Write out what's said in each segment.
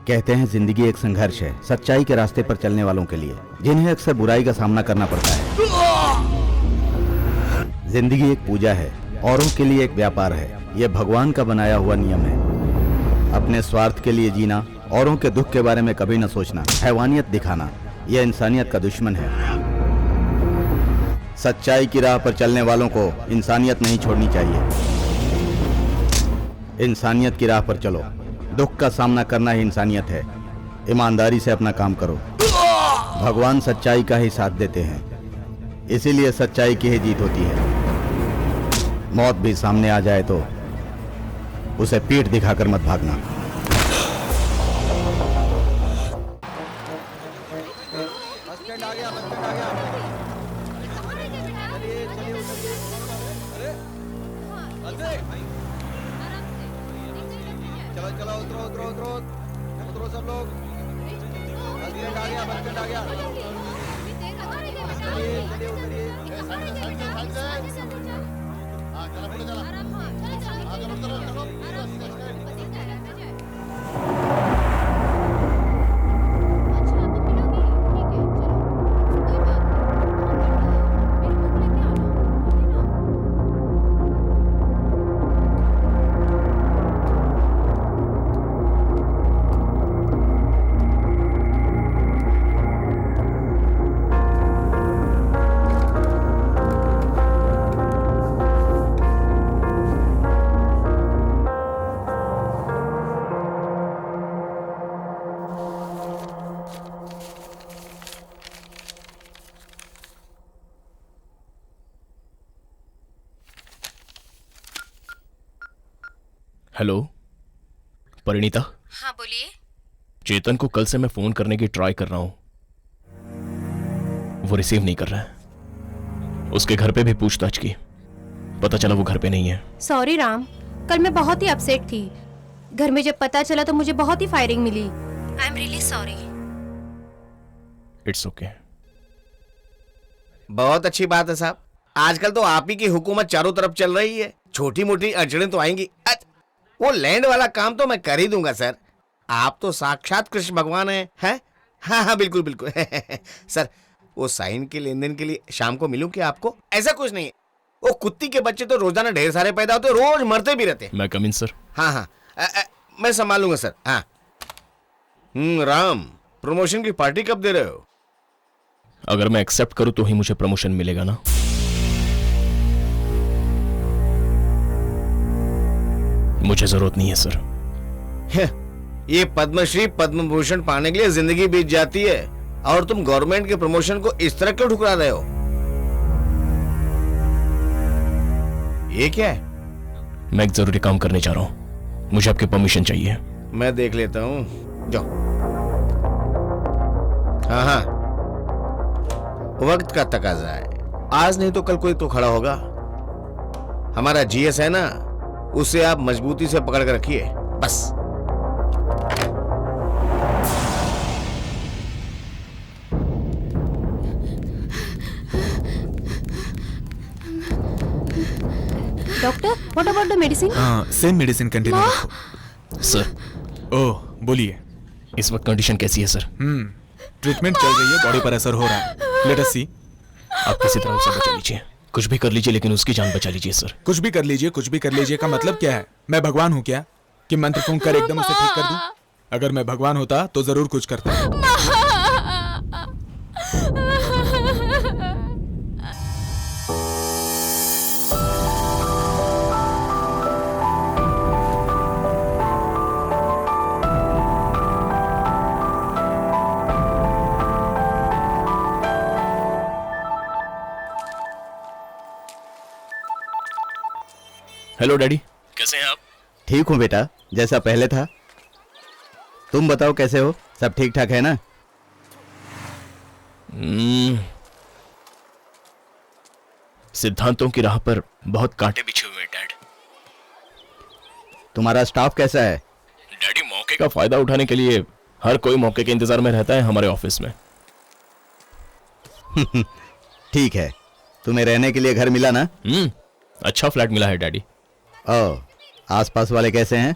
कहते हैं जिंदगी एक संघर्ष है सच्चाई के रास्ते पर चलने वालों के लिए, जिन्हें अक्सर बुराई का सामना करना पड़ता है। जिंदगी एक पूजा है, औरों के लिए एक व्यापार है। यह भगवान का बनाया हुआ नियम है। अपने स्वार्थ के लिए जीना, औरों के दुख के बारे में कभी न सोचना, हैवानियत दिखाना, यह इंसानियत का दुश्मन है। सच्चाई की राह पर चलने वालों को इंसानियत नहीं छोड़नी चाहिए। इंसानियत की राह पर चलो। दुख का सामना करना ही इंसानियत है। ईमानदारी से अपना काम करो। भगवान सच्चाई का ही साथ देते हैं, इसीलिए सच्चाई की ही जीत होती है। मौत भी सामने आ जाए तो उसे पीठ दिखाकर मत भागना। चलो उतरो उतरो उतरो उतरो सब लोग। बस स्टैंड आ गया, बस स्टैंड आ गया। चलिए चलिए उतरिए। हाँ चलो पुढे चला। हाँ चलो चलो चलो। हेलो परिणीता। हाँ बोलिए। चेतन को कल से मैं फोन करने की ट्राई कर रहा हूं, वो रिसीव नहीं कर रहा है। उसके घर पे भी पूछताछ की, पता चला वो घर पे नहीं है। सॉरी राम, कल मैं बहुत ही अपसेट थी। घर में जब पता चला तो मुझे बहुत ही फायरिंग मिली। I am really sorry. It's okay. बहुत अच्छी बात है साहब, आजकल तो आप ही की हुकूमत चारों तरफ चल रही है। छोटी मोटी अड़चनें तो आएंगी। वो लैंड वाला काम तो मैं कर ही दूंगा सर। आप तो साक्षात कृष्ण भगवान हैं? हाँ हाँ बिल्कुल बिल्कुल। सर वो साइन के लेन देन के लिए शाम को मिलूं क्या आपको? ऐसा कुछ नहीं है, वो कुत्ती के बच्चे तो रोजाना ढेर सारे पैदा होते, रोज मरते भी रहते। मैं कम इन सर? हाँ हाँ मैं संभालूंगा सर। हाँ राम, प्रमोशन की पार्टी कब दे रहे हो? अगर मैं एक्सेप्ट करूं तो ही मुझे प्रमोशन मिलेगा ना? मुझे जरूरत नहीं है सर। ये पद्मश्री पद्म भूषण पाने के लिए जिंदगी बीत जाती है और तुम गवर्नमेंट के प्रमोशन को इस तरह क्यों ठुकरा रहे हो? ये क्या है? मैं एक जरूरी काम करने जा रहा हूं, मुझे आपकी परमिशन चाहिए। मैं देख लेता हूं, जाओ। हाँ हाँ वक्त का तकाजा है, आज नहीं तो कल कोई तो खड़ा होगा। हमारा जीएस है ना, उसे आप मजबूती से पकड़ कर रखिए बस। Doctor, what about the medicine? Same medicine continue रखो। सर। ओह बोलिए। इस वक्त कंडीशन कैसी है सर? ट्रीटमेंट चल रही है, बॉडी पर असर हो रहा है। लेट अस सी। आप किसी तरह उसे बचा लीजिए, कुछ भी कर लीजिए, लेकिन उसकी जान बचा लीजिए सर। कुछ भी कर लीजिए, कुछ भी कर लीजिए का मतलब क्या है? मैं भगवान हूँ क्या कि मंत्र फूंक कर एकदम उसे ठीक कर दूं? अगर मैं भगवान होता तो जरूर कुछ करता। हेलो डैडी, कैसे हैं आप? ठीक हूँ बेटा, जैसा पहले था। तुम बताओ कैसे हो? सब ठीक ठाक है ना? सिद्धांतों की राह पर बहुत कांटे बिछे हुए हैं डैड। तुम्हारा स्टाफ कैसा है? डैडी मौके का फायदा उठाने के लिए हर कोई मौके के इंतजार में रहता है हमारे ऑफिस में। ठीक है, तुम्हें रहने के लिए घर मिला ना? अच्छा फ्लैट मिला है डैडी। ओ, आसपास वाले कैसे हैं?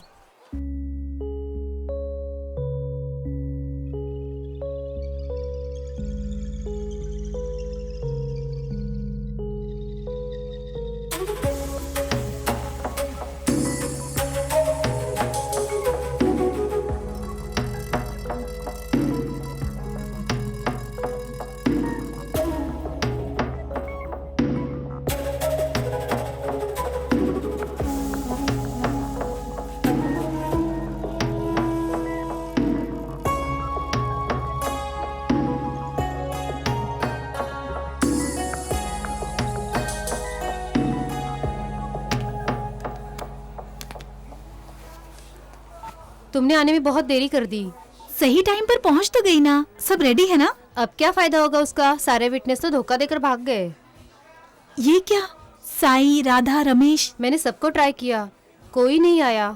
तुमने आने में बहुत देरी कर दी। सही टाइम पर पहुंच तो गई ना, सब रेडी है ना? अब क्या फायदा होगा उसका, सारे विटनेस तो धोखा देकर भाग गए। ये क्या, साई, राधा, रमेश? मैंने सबको ट्राई किया, कोई नहीं आया।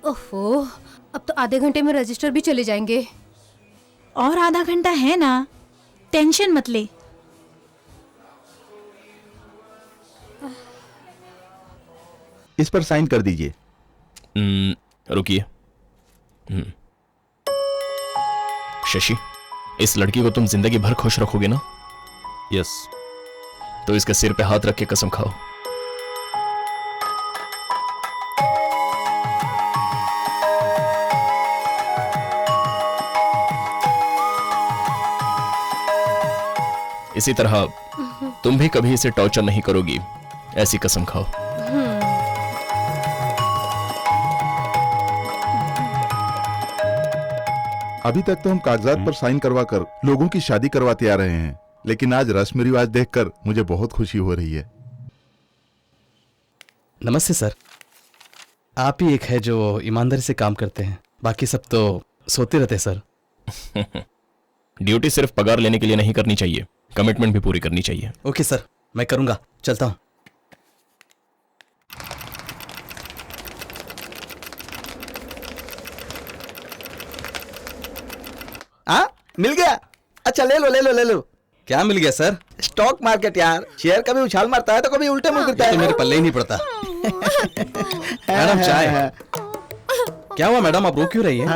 ओहो, अब तो आधे घंटे में रजिस्टर भी चले जाएंगे। और आधा घंटा है ना, टेंशन मत ले। इस पर साइन कर दीजिए। रुकिए। शशि, इस लड़की को तुम जिंदगी भर खुश रखोगे ना? यस। तो इसके सिर पे हाथ रख के कसम खाओ। इसी तरह तुम भी कभी इसे टॉर्चर नहीं करोगी, ऐसी कसम खाओ। अभी तक तो हम कागजात पर साइन करवाकर लोगों की शादी करवाते आ रहे हैं, लेकिन आज रस्म रिवाज देखकर मुझे बहुत खुशी हो रही है। नमस्ते सर। आप ही एक है जो ईमानदारी से काम करते हैं, बाकी सब तो सोते रहते हैं सर। ड्यूटी सिर्फ पगार लेने के लिए नहीं करनी चाहिए, कमिटमेंट भी पूरी करनी चाहिए। ओके सर, मैं करूंगा, चलता हूं। मिल गया। अच्छा ले लो ले लो ले लो। क्या मिल गया सर? स्टॉक मार्केट यार, शेयर कभी उछाल मारता है तो कभी उल्टे मुंह गिरता ये है। तो मेरे पल्ले ही नहीं पड़ता। मैडम चाय। क्या हुआ मैडम, आप रो क्यों रही हैं?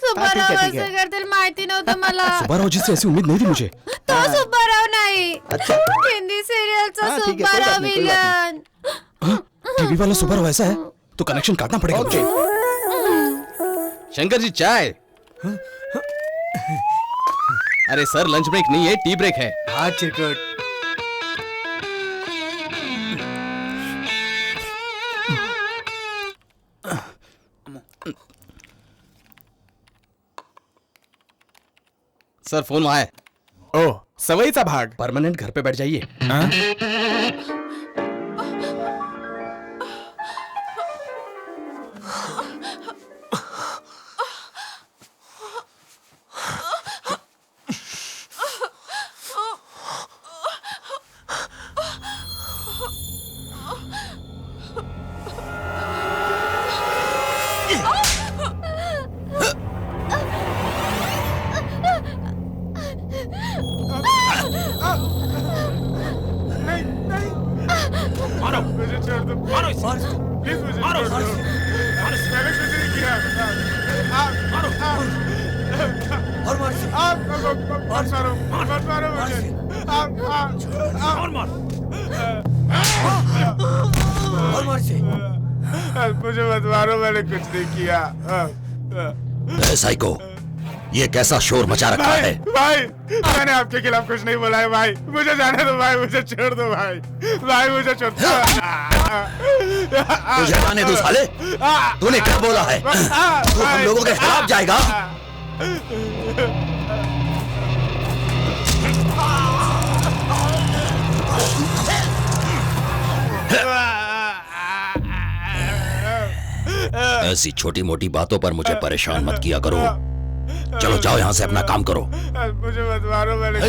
करतील माहिती नव्हतं मला। सुब्बाराव जी से ऐसी उम्मीद नहीं थी मुझे। तो सुब्बाराव नाही, अच्छा हिंदी सीरियलचा हाँ, ठीक है, कोई बात सुब्बाराव नहीं, कोई बात विलन। टीवी वाला सुब्बाराव ऐसा है तो कनेक्शन काटना पड़ेगा मुझे। शंकर जी चाय। अरे सर, लंच ब्रेक नहीं है, टी ब्रेक है। हाँ चिरकुट। सर फोन वहां है। ओह, सवयीचा भाग। परमानेंट घर पे बैठ जाइए। हाँ? मुझे मत मारो, मैंने कुछ नहीं किया। साइको, ये कैसा शोर मचा रखा है? भाई मैंने आपके खिलाफ कुछ नहीं बोला है भाई, मुझे जाने दो भाई, मुझे छोड़ दो भाई, भाई मुझे छोड़ दो। तुझे जाने दो साले, तूने क्या बोला है? तू हम लोगों के खिलाफ जाएगा? ऐसी छोटी मोटी बातों पर मुझे परेशान मत किया करो। चलो जाओ यहाँ से अपना काम करो। मुझे मत मारो, मैंने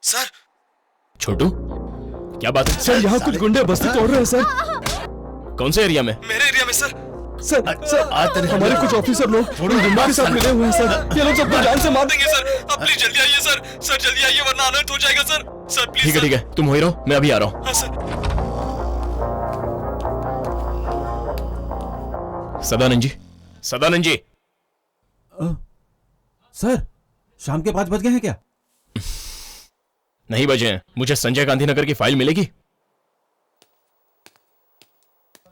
सर छोटू, क्या बात है? सर यहाँ कुछ गुंडे बस्ती तोड़ रहे हैं सर। कौन से एरिया में? मेरे एरिया में सर। सर हमारे कुछ ऑफिसर लोग गुंडों के साथ मिले हुए हैं सर। ये लोग सबको जान से मार देंगे सर। आप प्लीज जल्दी आइए सर। सर जल्दी आइए वरना अनर्थ हो जाएगा सर। Sir please. ठीक है, तुम हो ही रहो, मैं अभी आ रहा हूँ। हाँ सर। सदानंद जी। सर शाम के 5 बज गए हैं क्या? नहीं बजे हैं। मुझे संजय गांधीनगर की फाइल मिलेगी?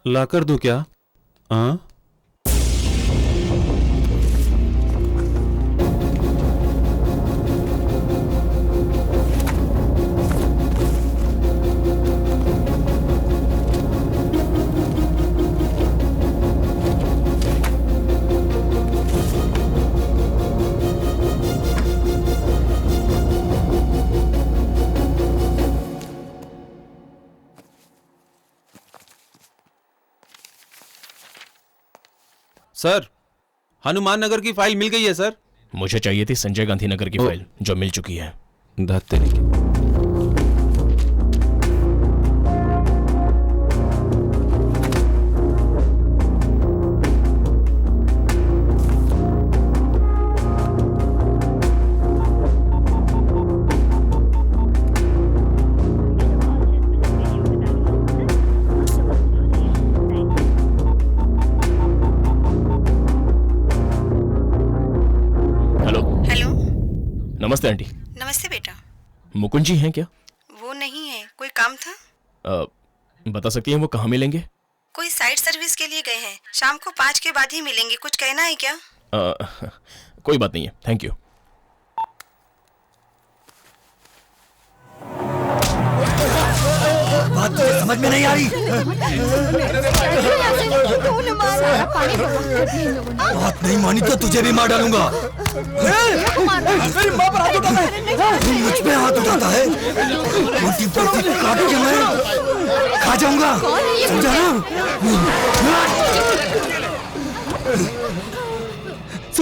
ला कर दूं क्या? हाँ सर, हनुमान नगर की फाइल मिल गई है सर। मुझे चाहिए थी संजय गांधीनगर की फाइल, जो मिल चुकी है। नमस्ते आंटी। नमस्ते बेटा। मुकुंद जी हैं क्या? वो नहीं है, कोई काम था? बता सकती हैं वो कहाँ मिलेंगे? कोई साइट सर्विस के लिए गए हैं, शाम को 5 के बाद ही मिलेंगे। कुछ कहना है क्या? कोई बात नहीं है, थैंक यू। बात तुझे समझ में नहीं आ रही? बात नहीं मानी तो तुझे भी मार डालूंगा। मेरी माँ पर हाथ उठाता है। मुझ पे हाथ उठाता है? रोटी पड़ती काट के मैं खा जाऊंगा, समझा ना?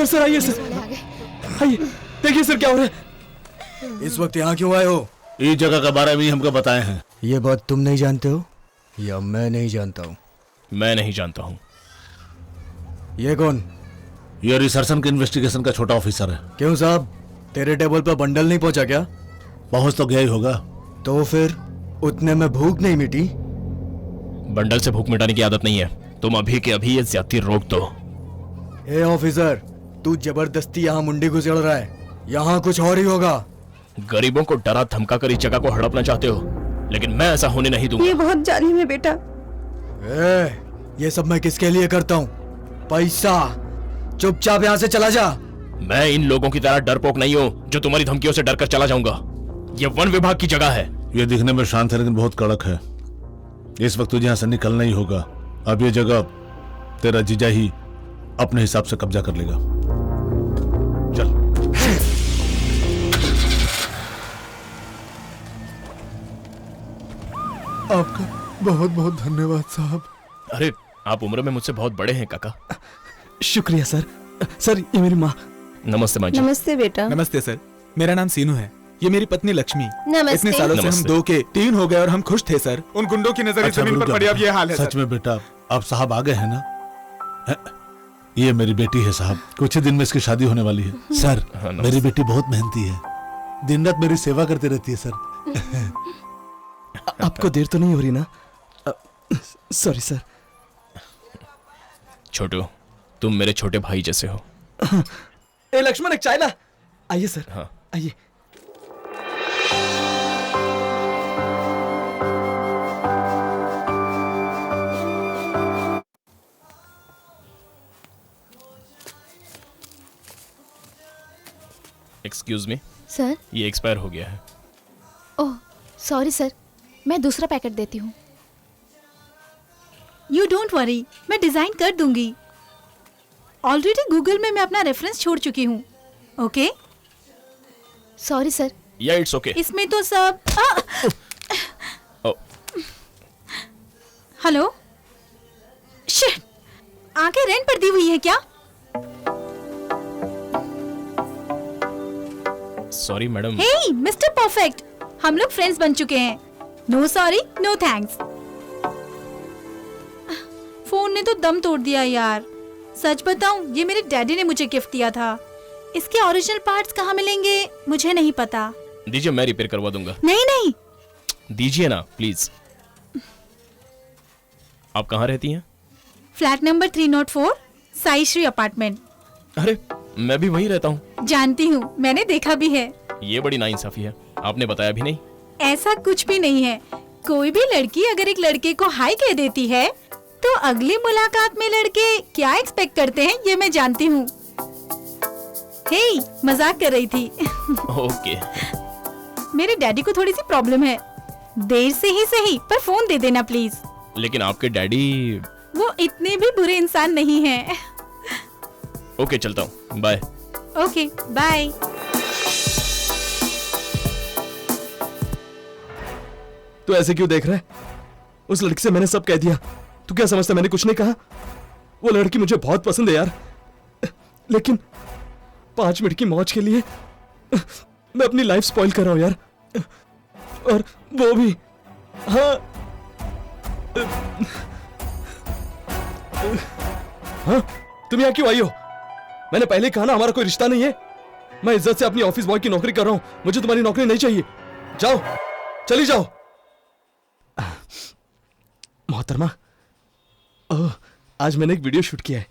सर आइए सर, आइए देखिए सर क्या हो रहा है। इस वक्त यहाँ क्यों आए हो? इस जगह के बारे में ही हमको बताए हैं। ये बात तुम नहीं जानते हो या मैं नहीं जानता हूँ? मैं नहीं जानता हूँ। ये कौन? ये रिसर्च के इन्वेस्टिगेशन का छोटा ऑफिसर है। क्यों साहब, तेरे टेबल पर बंडल नहीं पहुंचा क्या? पहुंच तो गया ही होगा। तो फिर उतने में भूख नहीं मिटी? बंडल से भूख मिटाने की आदत नहीं है। तुम अभी के अभी ये ज्यादती रोक दो। ए ऑफिसर, तू जबरदस्ती यहाँ मुंडी घुसेड़ रहा है। यहाँ कुछ और ही होगा। गरीबों को डरा धमका कर इस जगह को हड़पना चाहते हो, लेकिन मैं ऐसा होने नहीं दूंगा। ये बहुत जालिम है बेटा। ये सब मैं किसके लिए करता हूँ? पैसा। चुपचाप यहाँ से चला जा। मैं इन लोगों की तरह डरपोक नहीं हूँ जो तुम्हारी धमकियों से डरकर चला जाऊंगा। ये वन विभाग की जगह है। ये दिखने में शांत है लेकिन बहुत कड़क है। इस वक्त तुझे यहाँ से निकलना ही होगा। अब ये जगह तेरा जीजा ही अपने हिसाब से कब्जा कर लेगा। चल। आपका बहुत बहुत धन्यवाद साहब। अरे आप उम्र में मुझसे बहुत बड़े हैं काका। शुक्रिया सर। सर ये मेरी माँ। नमस्ते माँ जी। नमस्ते बेटा। नमस्ते सर, मेरा नाम सीनू है। ये मेरी पत्नी लक्ष्मी। नमस्ते। इतने सालों से हम 2 के 3 हो गए और हम खुश थे सर। उन गुंडों की नजर अच्छा, जमीन पर पड़ी, अब ये हाल है सच सर। में बेटा, अब साहब आ गए हैं ना? ये मेरी बेटी है साहब, कुछ ही दिन में इसकी शादी होने वाली है। सर मेरी बेटी बहुत मेहनती है, दिन रात मेरी सेवा करती रहती है सर। आपको देर तो नहीं हो रही ना? Sorry sir. छोटू, तुम मेरे छोटे भाई जैसे हो। ए लक्ष्मण, एक चाय ला। आइए सर। हाँ आइए। Excuse me sir. ये एक्सपायर हो गया है। ओह सॉरी सर, मैं दूसरा पैकेट देती हूँ। यू डोंट वरी, मैं डिजाइन कर दूंगी। ऑलरेडी गूगल में मैं अपना रेफरेंस छोड़ चुकी हूँ। Okay sorry sir. या इट्स ओके। इसमें तो सब हेलो, शिट, आंखें रेंट पर दी हुई है क्या? Sorry madam. Hey mister perfect, हम लोग फ्रेंड्स बन चुके हैं। No sorry no thanks. Phone ने तो दम तोड़ दिया यार। सच बताऊं, ये मेरे डैडी ने मुझे गिफ्ट दिया था। इसके ओरिजिनल पार्ट्स कहाँ मिलेंगे मुझे नहीं पता। दीजिए, मैं रिपेयर करवा दूंगा। नहीं नहीं, दीजिए ना प्लीज। आप कहाँ रहती हैं? Flat number 304, Sai Shri apartment. अरे मैं भी वहीं रहता हूँ। जानती हूँ, मैंने देखा भी है। ये बड़ी नाइंसाफी है, आपने बताया भी नहीं। ऐसा कुछ भी नहीं है। कोई भी लड़की अगर एक लड़के को हाई कह देती है तो अगली मुलाकात में लड़के क्या एक्सपेक्ट करते हैं ये मैं जानती हूँ। हे, मजाक कर रही थी। ओके। मेरे डैडी को थोड़ी सी प्रॉब्लम है। देर से ही सही, पर फोन दे देना प्लीज। लेकिन आपके डैडी वो इतने भी बुरे इंसान नहीं हैं। ओके, चलता हूँ, बाय। Okay bye. तू ऐसे क्यों देख रहा है? उस लड़की से मैंने सब कह दिया। तू क्या समझता मैंने कुछ नहीं कहा? वो लड़की मुझे बहुत पसंद है यार, लेकिन 5 मिनट की मौज के लिए मैं अपनी लाइफ स्पॉइल कर रहा हूं यार। और वो भी, हाँ हाँ, तुम यहाँ क्यों आई हो? मैंने पहले कहा ना हमारा कोई रिश्ता नहीं है। मैं इज्जत से अपनी ऑफिस बॉय की नौकरी कर रहा हूं। मुझे तुम्हारी नौकरी नहीं चाहिए। जाओ, चली जाओ। मोहतरमा, आज मैंने एक वीडियो शूट किया है,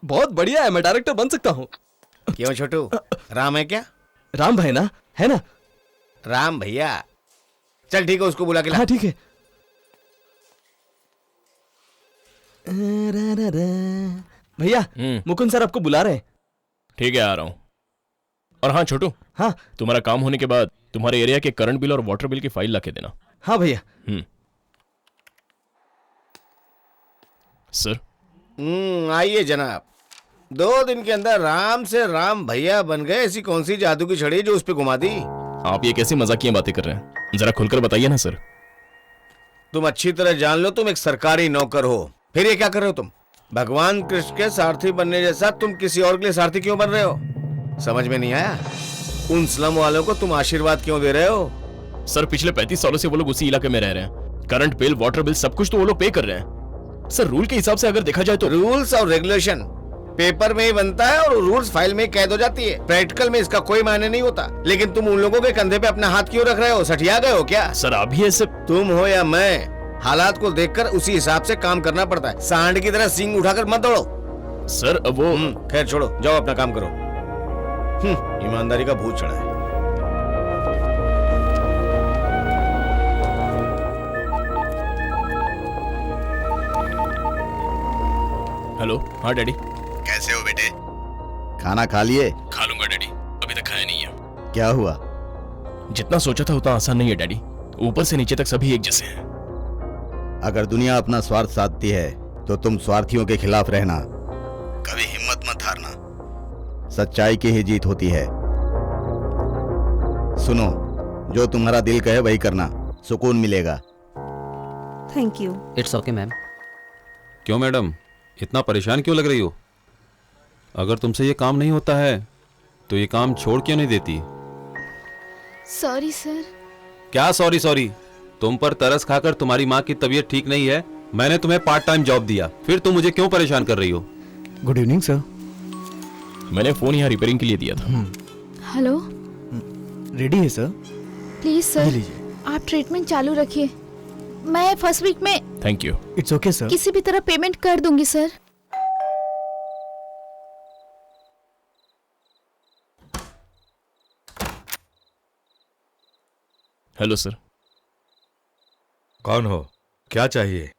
बहुत बढ़िया है। मैं डायरेक्टर बन सकता हूँ। क्यों छोटू, राम है क्या? राम भाई ना, है ना? राम भैया, चल ठीक है, उसको बुला के ला। हाँ ठीक है। भैया, मुकुंद सर आपको बुला रहे हैं। ठीक है, आ रहा हूँ। और हाँ छोटू, हाँ, तुम्हारा काम होने के बाद तुम्हारे एरिया के करंट बिल और वाटर बिल की फाइल ला के देना। हाँ भैया। सर। आइए जनाब। 2 दिन के अंदर राम से राम भैया बन गए। ऐसी कौन सी जादू की छड़ी जो उस पे घुमा दी? आप ये कैसी मजाकिया बातें कर रहे हैं? जरा खुलकर बताइए ना सर। तुम अच्छी तरह जान लो, तुम एक सरकारी नौकर हो। फिर ये क्या कर रहे हो तुम? भगवान कृष्ण के सारथी बनने जैसा तुम किसी और के लिए सारथी क्यों बन रहे हो? समझ में नहीं आया? उन स्लम वालों को तुम आशीर्वाद क्यों दे रहे हो? सर, पिछले 35 सालों से वो लोग उसी इलाके में रह रहे हैं। करंट बिल, वाटर बिल, सब कुछ तो वो लोग पे कर रहे हैं। सर, रूल के हिसाब से अगर देखा जाए तो रूल्स और रेगुलेशन पेपर में ही बनता है और रूल्स फाइल में कैद हो जाती है। प्रैक्टिकल में इसका कोई मायने नहीं होता। लेकिन तुम उन लोगों के कंधे पे अपना हाथ क्यों रख रहे हो? सठिया गए हो क्या? सर, अभी ऐसे तुम हो या मैं, हालात को देखकर उसी हिसाब से काम करना पड़ता है। सांड की तरह सींग उठाकर मत दौड़ो। सर, वो खैर छोड़ो, जाओ अपना काम करो। ईमानदारी का भूत चढ़ा है। हेलो। हाँ डैडी। कैसे हो बेटे? खाना खा लिए? खा लूंगा डैडी, अभी तक खाया नहीं है। क्या हुआ? जितना सोचा था उतना आसान नहीं है डैडी। ऊपर से नीचे तक सभी एक जैसे हैं। अगर दुनिया अपना स्वार्थ साधती है तो तुम स्वार्थियों के खिलाफ रहना। कभी हिम्मत मत हारना। सच्चाई की ही जीत होती है। सुनो, जो तुम्हारा दिल कहे वही करना, सुकून मिलेगा। Thank you. It's okay ma'am. क्यों मैडम, इतना परेशान क्यों लग रही हो? अगर तुमसे ये काम नहीं होता है तो ये काम छोड़ क्यों नहीं देती? Sorry sir. क्या सॉरी सॉरी? तुम पर तरस खाकर तुम्हारी माँ की तबीयत ठीक नहीं है, मैंने तुम्हें पार्ट टाइम जॉब दिया, फिर तुम मुझे क्यों परेशान कर रही हो? Good evening sir. मैंने फोन यहाँ रिपेयरिंग के लिए दिया था। हेलो। रेडी है सर? प्लीज सर, आप ट्रीटमेंट चालू रखिए। मैं फर्स्ट वीक में thank you. It's okay sir. किसी भी तरह पेमेंट कर दूंगी सर। Hello sir. कौन हो? क्या चाहिए?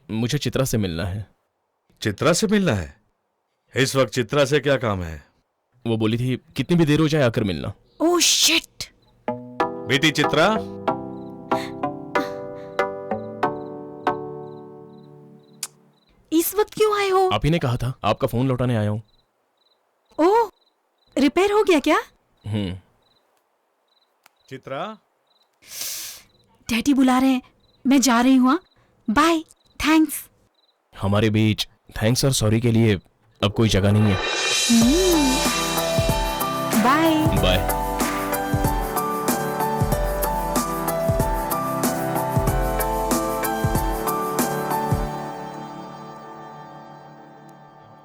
मुझे चित्रा से मिलना है। चित्रा से मिलना है? इस वक्त चित्रा से क्या काम है? वो बोली थी कितनी भी देर हो जाए आकर मिलना। Oh shit. बेटी चित्रा, इस वक्त क्यों आए हो? आप ही ने कहा था, आपका फोन लौटाने आया हूँ। ओह, रिपेयर हो गया क्या? चित्रा, डैडी बुला रहे हैं, मैं जा रही हूँ। Bye, thanks. हमारे बीच थैंक्स और सॉरी के लिए अब कोई जगह नहीं है। Bye bye.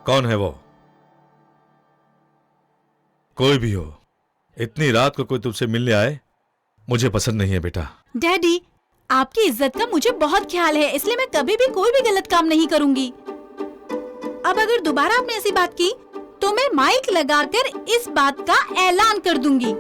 कौन है वो? कोई भी हो, इतनी रात को कोई तुमसे मिलने आए मुझे पसंद नहीं है बेटा। डैडी, आपकी इज्जत का मुझे बहुत ख्याल है, इसलिए मैं कभी भी कोई भी गलत काम नहीं करूंगी। अब अगर दोबारा आपने ऐसी बात की तो मैं माइक लगाकर इस बात का ऐलान कर दूंगी।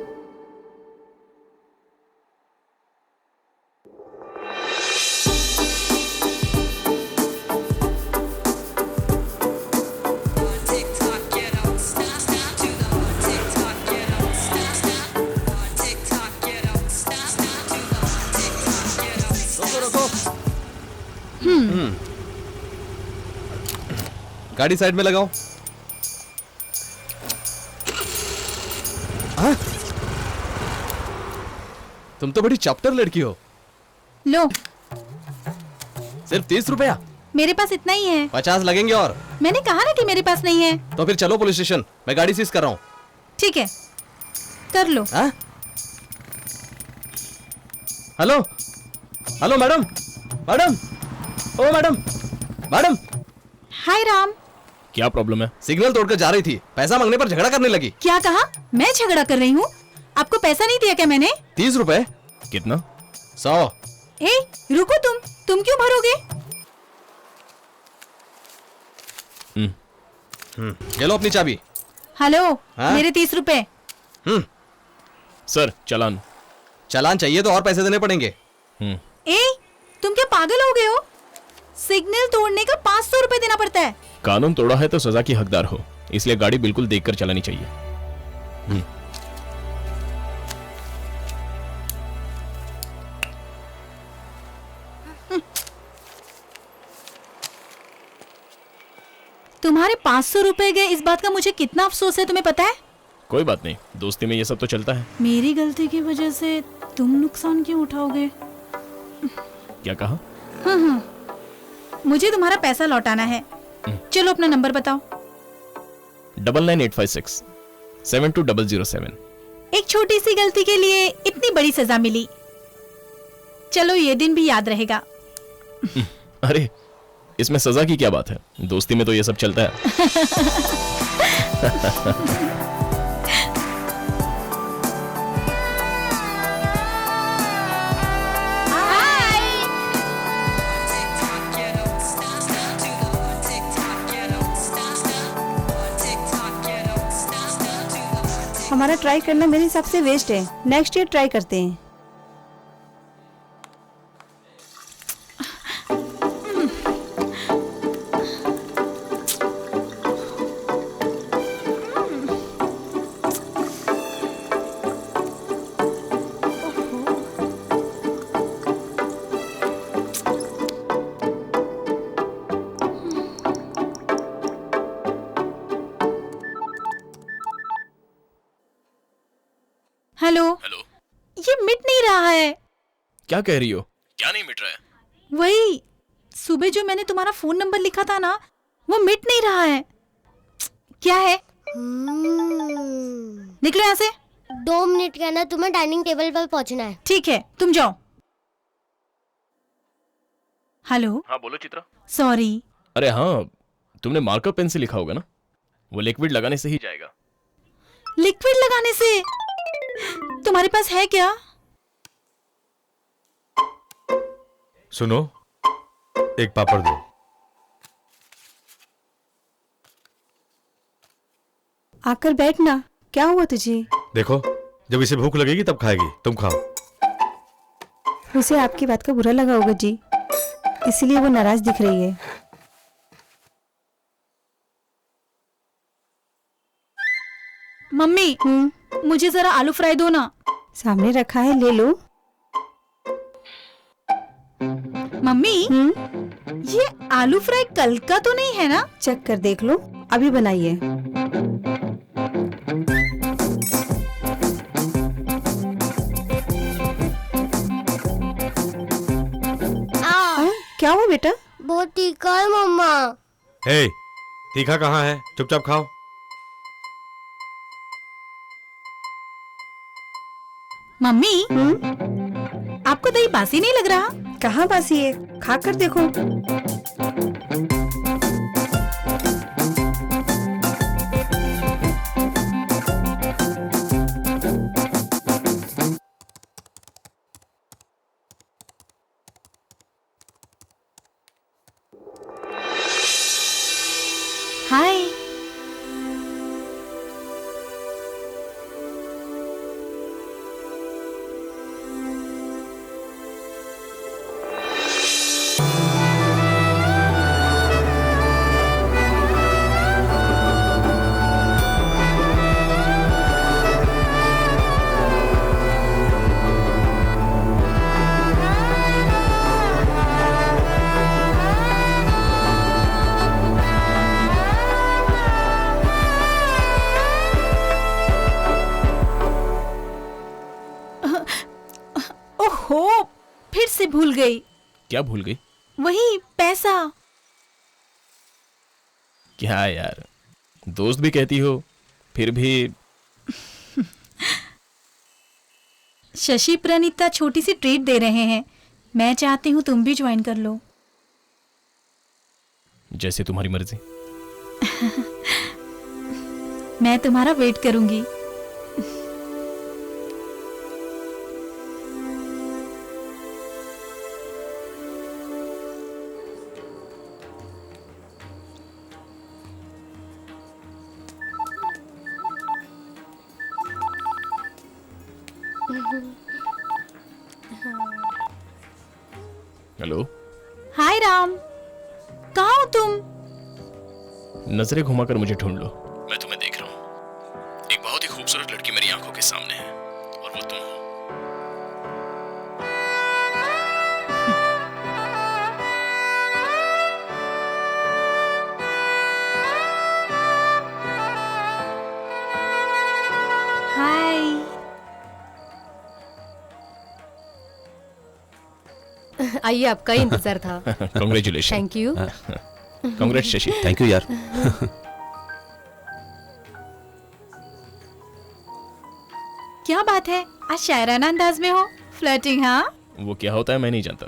गाड़ी साइड में लगाओ। तुम तो बड़ी चैप्टर लड़की हो। लो, सिर्फ 30 रुपया? मेरे पास इतना ही है। 50 लगेंगे। और मैंने कहा ना कि मेरे पास नहीं है। तो फिर चलो पुलिस स्टेशन, मैं गाड़ी सीज कर रहा हूँ। ठीक है, कर लो। हेलो हेलो मैडम, मैडम, ओ मैडम, मैडम। हाय राम। क्या प्रॉब्लम है? सिग्नल तोड़कर जा रही थी, पैसा मांगने पर झगड़ा करने लगी। क्या कहा? मैं झगड़ा कर रही हूँ? आपको पैसा नहीं दिया क्या मैंने? 30 रुपए। कितना? 100। ए, रुको, तुम क्यों भरोगे? ये लो अपनी चाबी। हेलो, मेरे 30 रुपए। सर, चालान। चालान चाहिए तो और पैसे देने पड़ेंगे। ए, तुम क्या पागल हो गए हो? सिग्नल तोड़ने का 500 रुपए देना पड़ता है। कानून तोड़ा है तो सजा की हकदार हो, इसलिए गाड़ी बिल्कुल देखकर चलानी चाहिए। तुम्हारे 500 रुपए गए, इस बात का मुझे कितना अफसोस है, तुम्हें पता है? कोई बात नहीं, दोस्ती में ये सब तो चलता है। मेरी गलती की वजह से तुम नुकसान क्यों उठाओगे? क्या कहा? हाँ, मुझे तुम्हारा पैसा लौटाना है। चलो अपना नंबर बताओ। 99856 72007। एक छोटी सी गलती के लिए इतनी बड़ी सजा मिली। चलो, ये दिन भी याद रहेगा। अरे, इसमें सजा की क्या बात है? दोस्ती में तो ये सब चलता है। हमारा ट्राई करना मेरे हिसाब से वेस्ट है। नेक्स्ट ईयर ट्राई करते हैं। हेलो। ये मिट नहीं रहा है। क्या कह रही हो? क्या नहीं मिट रहा है? वही सुबह जो मैंने तुम्हारा फोन नंबर लिखा था ना, वो मिट नहीं रहा है। क्या है? निकलो यहाँ से। 2 मिनट के अंदर तुम्हें डाइनिंग टेबल पर पहुँचना है। ठीक है, तुम जाओ। हेलो। हाँ बोलो चित्रा। सॉरी। अरे हाँ, तुमने मार्कर पेन से लिखा होगा ना, वो लिक्विड लगाने से ही जाएगा। लिक्विड लगाने से? तुम्हारे पास है क्या? सुनो, एक पापड़ दो। आकर बैठना। क्या हुआ तुझे? देखो, जब इसे भूख लगेगी तब खाएगी, तुम खाओ। उसे आपकी बात का बुरा लगा होगा जी, इसलिए वो नाराज दिख रही है। मम्मी, मुझे जरा आलू फ्राई दो ना। सामने रखा है, ले लो। मम्मी, ये आलू फ्राई कल का तो नहीं है ना? चेक कर देख लो, अभी बनाइए। क्या हुआ बेटा? बहुत तीखा है मम्मा। हे, तीखा कहाँ है? चुपचाप खाओ। मम्मी, आपको दही बासी नहीं लग रहा? कहाँ बासी है, खा कर देखो। हाय। ओहो, फिर से भूल गई। क्या भूल गई? वही पैसा। क्या यार, दोस्त भी कहती हो, फिर भी। शशि प्रणीता छोटी सी ट्रीट दे रहे हैं, मैं चाहती हूँ तुम भी ज्वाइन कर लो। जैसे तुम्हारी मर्जी। मैं तुम्हारा वेट करूंगी। हेलो। हाय राम, कहाँ हो तुम? नजरें घुमाकर मुझे ढूंढ लो, मैं तुम्हें देख रहा हूँ। एक बहुत ही खूबसूरत लड़की मेरी आंखों के सामने है और वो तुम हो। हाय। आइए, आपका ही इंतजार था। Congratulation. Thank you. कांग्रेट Shashi. Thank you यार। क्या बात है, आज शायराना अंदाज में हो। फ्लर्टिंग? हाँ। वो क्या होता है मैं नहीं जानता।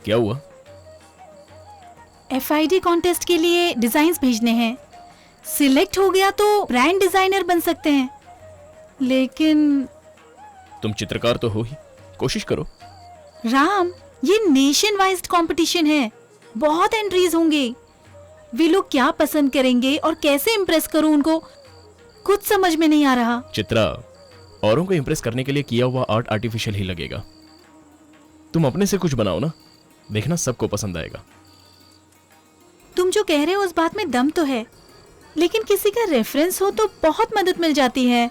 क्या हुआ? FID कॉन्टेस्ट के लिए डिजाइन्स भेजने हैं। सिलेक्ट हो गया तो ब्रांड डिजाइनर बन सकते हैं, लेकिन तुम चित्रकार तो हो ही, कोशिश करो। राम, ये नेशन वाइज कंपटीशन है, बहुत एंट्रीज होंगे। वे लोग क्या पसंद करेंगे और कैसे इम्प्रेस करूं उनको, कुछ समझ में नहीं आ रहा। चित्रा, औरों को इम्प्रेस करने के लिए किया हुआ आर्ट आर्टिफिशियल ही लगेगा। तुम अपने से कुछ बनाओ ना, देखना सबको पसंद आएगा। तुम जो कह रहे हो उस बात में दम तो है, लेकिन किसी का रेफरेंस हो तो बहुत मदद मिल जाती है।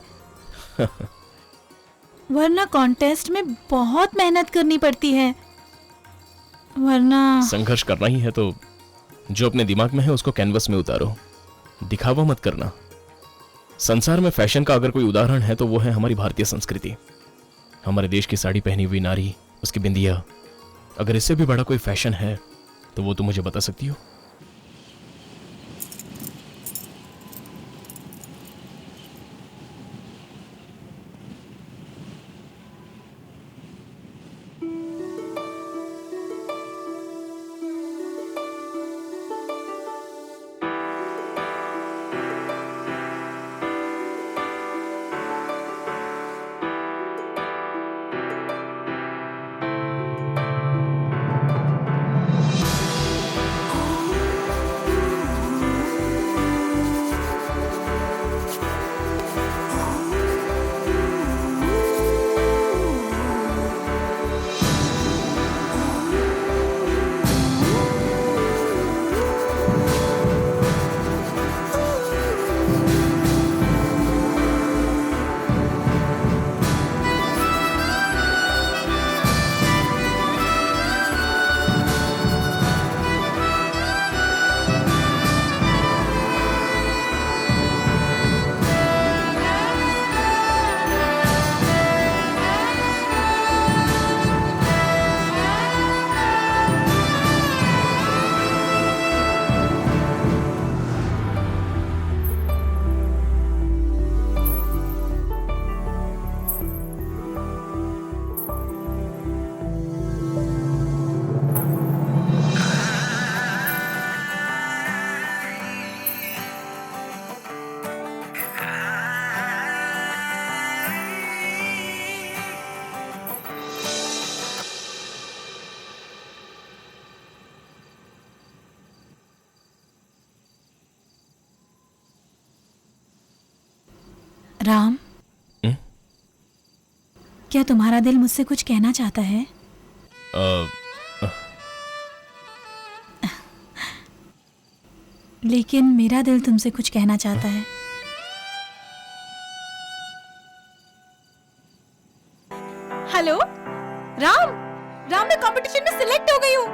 वरना कॉन्टेस्ट में बहुत मेहनत करनी पड़ती है। वरना संघर्ष करना ही है तो जो अपने दिमाग में है उसको कैनवस में उतारो, दिखावा मत करना। संसार में फैशन का अगर कोई उदाहरण है तो वो है हमारी भारतीय संस्कृति। हमारे देश की साड़ी पहनी हुई नारी, उसकी बिंदिया, अगर इससे भी बड़ा कोई फैशन है तो वो तुम मुझे बता सकती हो? राम, क्या तुम्हारा दिल मुझसे कुछ कहना चाहता है? लेकिन मेरा दिल तुमसे कुछ कहना चाहता है। हेलो राम, राम मैं कंपटीशन में सिलेक्ट हो गई हूँ।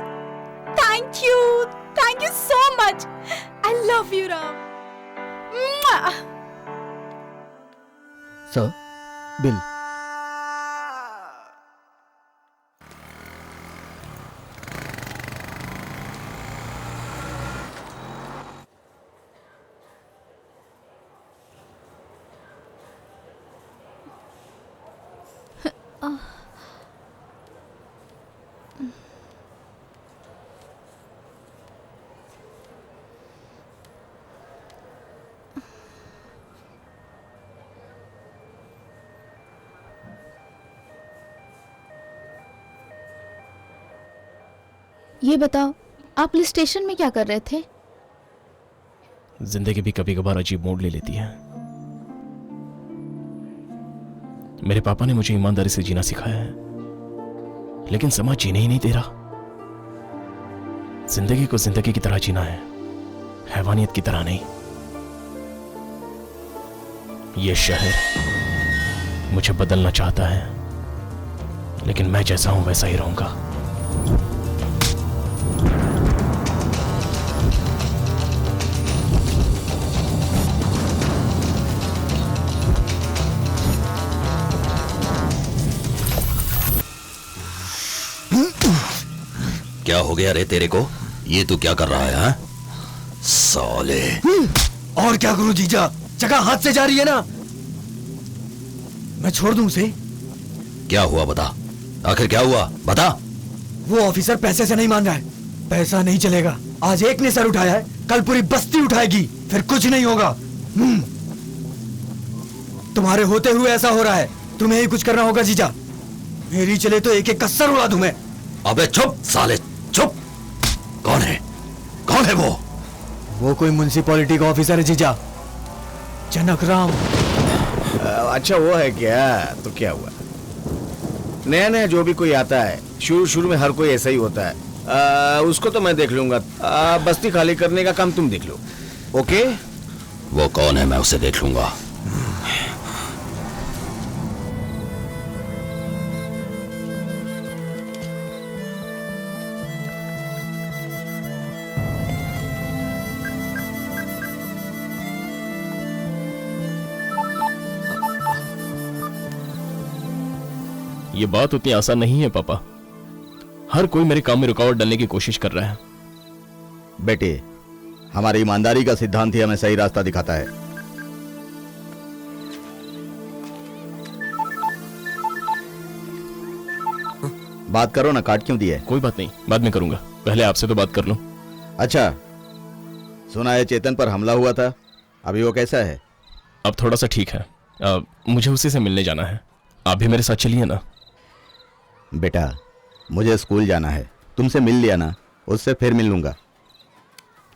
Thank you so much. I love you Ram. Sir, bill. ये बताओ, आप पुलिस स्टेशन में क्या कर रहे थे? जिंदगी भी कभी कभार अजीब मोड़ ले लेती है। मेरे पापा ने मुझे ईमानदारी से जीना सिखाया है, लेकिन समाज जीने ही नहीं दे रहा। जिंदगी को जिंदगी की तरह जीना है, हैवानियत की तरह नहीं। ये शहर मुझे बदलना चाहता है, लेकिन मैं जैसा हूं वैसा ही रहूंगा। क्या हो गया रे तेरे को? ये तू क्या कर रहा है? हाँ? साले। और क्या करूं जीजा, जगह हाथ से जा रही है ना। मैं छोड़ दूं उसे? क्या हुआ बता, आखिर क्या हुआ बता। वो ऑफिसर पैसे से नहीं मान रहा है। पैसा नहीं चलेगा। आज एक ने सर उठाया है, कल पूरी बस्ती उठाएगी, फिर कुछ नहीं होगा। तुम्हारे होते हुए ऐसा हो रहा है, तुम्हें ही कुछ करना होगा जीजा। मेरी चले तो एक एक का सर उड़ा दूं मैं। अबे चुप साले चुप। कौन है, कौन है वो कोई म्युनिसिपैलिटी का ऑफिसर है जीजा, जनक राम। अच्छा वो है क्या? तो क्या हुआ? नया नया जो भी कोई आता है, शुरू शुरू में हर कोई ऐसा ही होता है। उसको तो मैं देख लूंगा। बस्ती खाली करने का काम तुम देख लो। ओके? वो कौन है मैं उसे देख लूंगा। ये बात उतनी आसान नहीं है पापा। हर कोई मेरे काम में रुकावट डालने की कोशिश कर रहा है। बेटे, हमारी ईमानदारी का सिद्धांत ही हमें सही रास्ता दिखाता है। बात करो ना, काट क्यों दिया? कोई बात नहीं, बाद में करूंगा, पहले आपसे तो बात कर लूं। अच्छा, सुना है चेतन पर हमला हुआ था, अभी वो कैसा है? अब थोड़ा सा ठीक है। मुझे उसी से मिलने जाना है। आप भी मेरे साथ चलिए ना। बेटा, मुझे स्कूल जाना है, तुमसे मिल लिया ना, उससे फिर मिल लूंगा।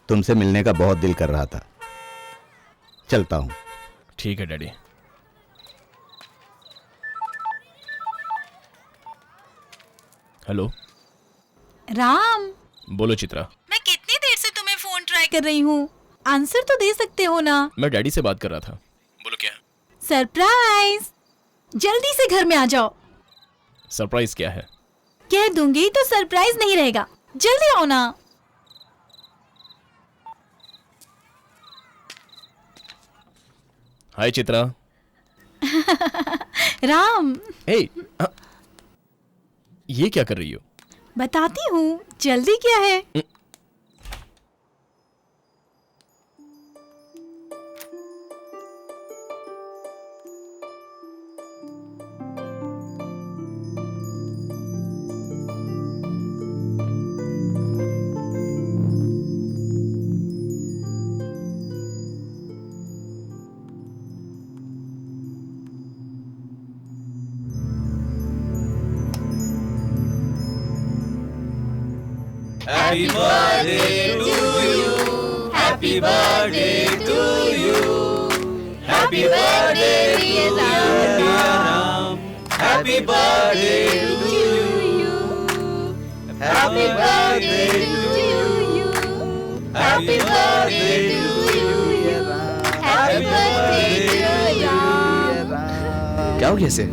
तुमसे मिलने का बहुत दिल कर रहा था, चलता हूं। ठीक है डैडी। हेलो राम। बोलो चित्रा। मैं कितनी देर से तुम्हें फोन ट्राई कर रही हूँ, आंसर तो दे सकते हो ना। मैं डैडी से बात कर रहा था। बोलो क्या? सरप्राइज, जल्दी से घर में आ जाओ। सरप्राइज क्या है? कह दूंगी तो सरप्राइज नहीं रहेगा, जल्दी आओ ना। हाय चित्रा। राम। हे, ये क्या कर रही हो? बताती हूँ, जल्दी क्या है? Happy birthday to you. Happy birthday to you. Happy birthday dear Ram. Happy birthday to you. Happy birthday to you. Happy birthday to you. Happy birthday dear Ram. क्या हो गया इसे?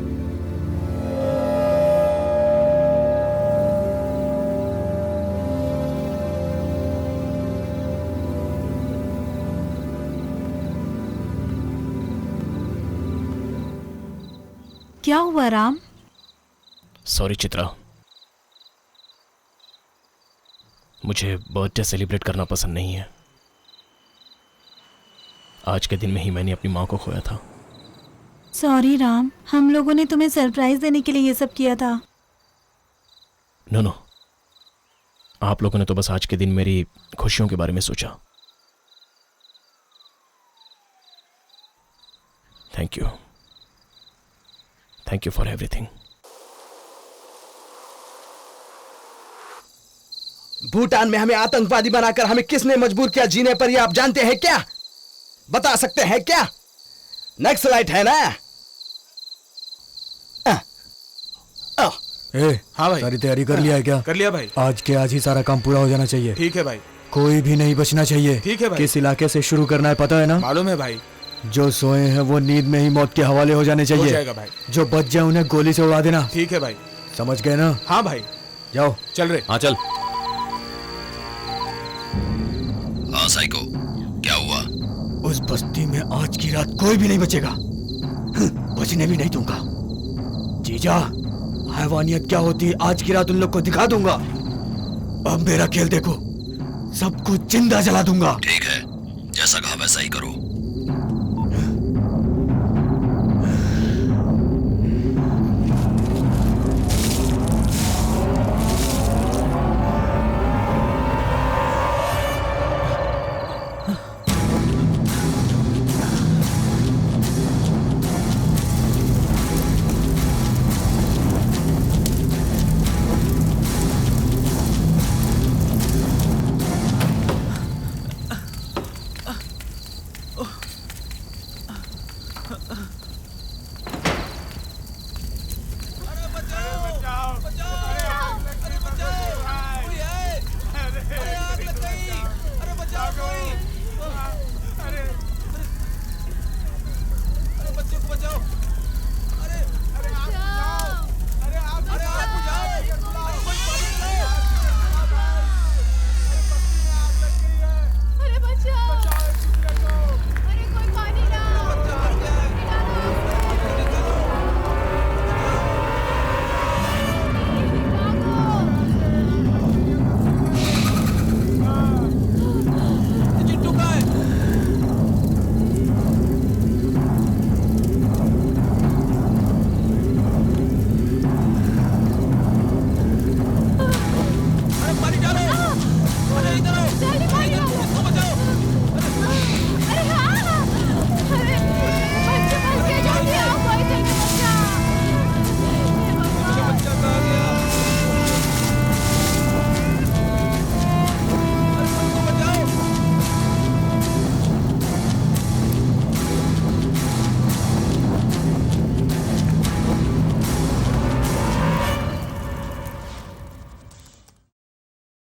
क्या हुआ राम? सॉरी चित्रा, मुझे बर्थडे सेलिब्रेट करना पसंद नहीं है। आज के दिन में ही मैंने अपनी माँ को खोया था। सॉरी राम, हम लोगों ने तुम्हें सरप्राइज देने के लिए ये सब किया था। नो, आप लोगों ने तो बस आज के दिन मेरी खुशियों के बारे में सोचा। Thank you, thank you for everything. Bhutan में हमें आतंकवादी बनाकर हमें किसने मजबूर किया जीने पर, ये आप जानते हैं क्या? बता सकते हैं क्या? नक्सलाइट है ना? हाँ भाई, सारी तैयारी कर लिया है क्या? कर लिया भाई। आज के आज ही सारा काम पूरा हो जाना चाहिए। ठीक है भाई। कोई भी नहीं बचना चाहिए। ठीक है भाई। किस इलाके से शुरू करना है पता है ना? मालूम है भाई। जो सोए हैं वो नींद में ही मौत के हवाले हो जाने चाहिए। हो जाएगा भाई। जो बच जाए उन्हें गोली से उड़ा देना। ठीक है भाई। समझ गए ना? हाँ भाई। जाओ। चल रहे। हाँ चल। हाँ साइको, क्या हुआ? उस बस्ती में आज की रात कोई भी नहीं बचेगा, बचने भी नहीं दूंगा। जीजा, हैवानियत क्या होती है आज की रात उन लोग को दिखा दूंगा। अब मेरा खेल देखो, सबको जिंदा जला दूंगा। ठीक है, जैसा कहा वैसा ही करो।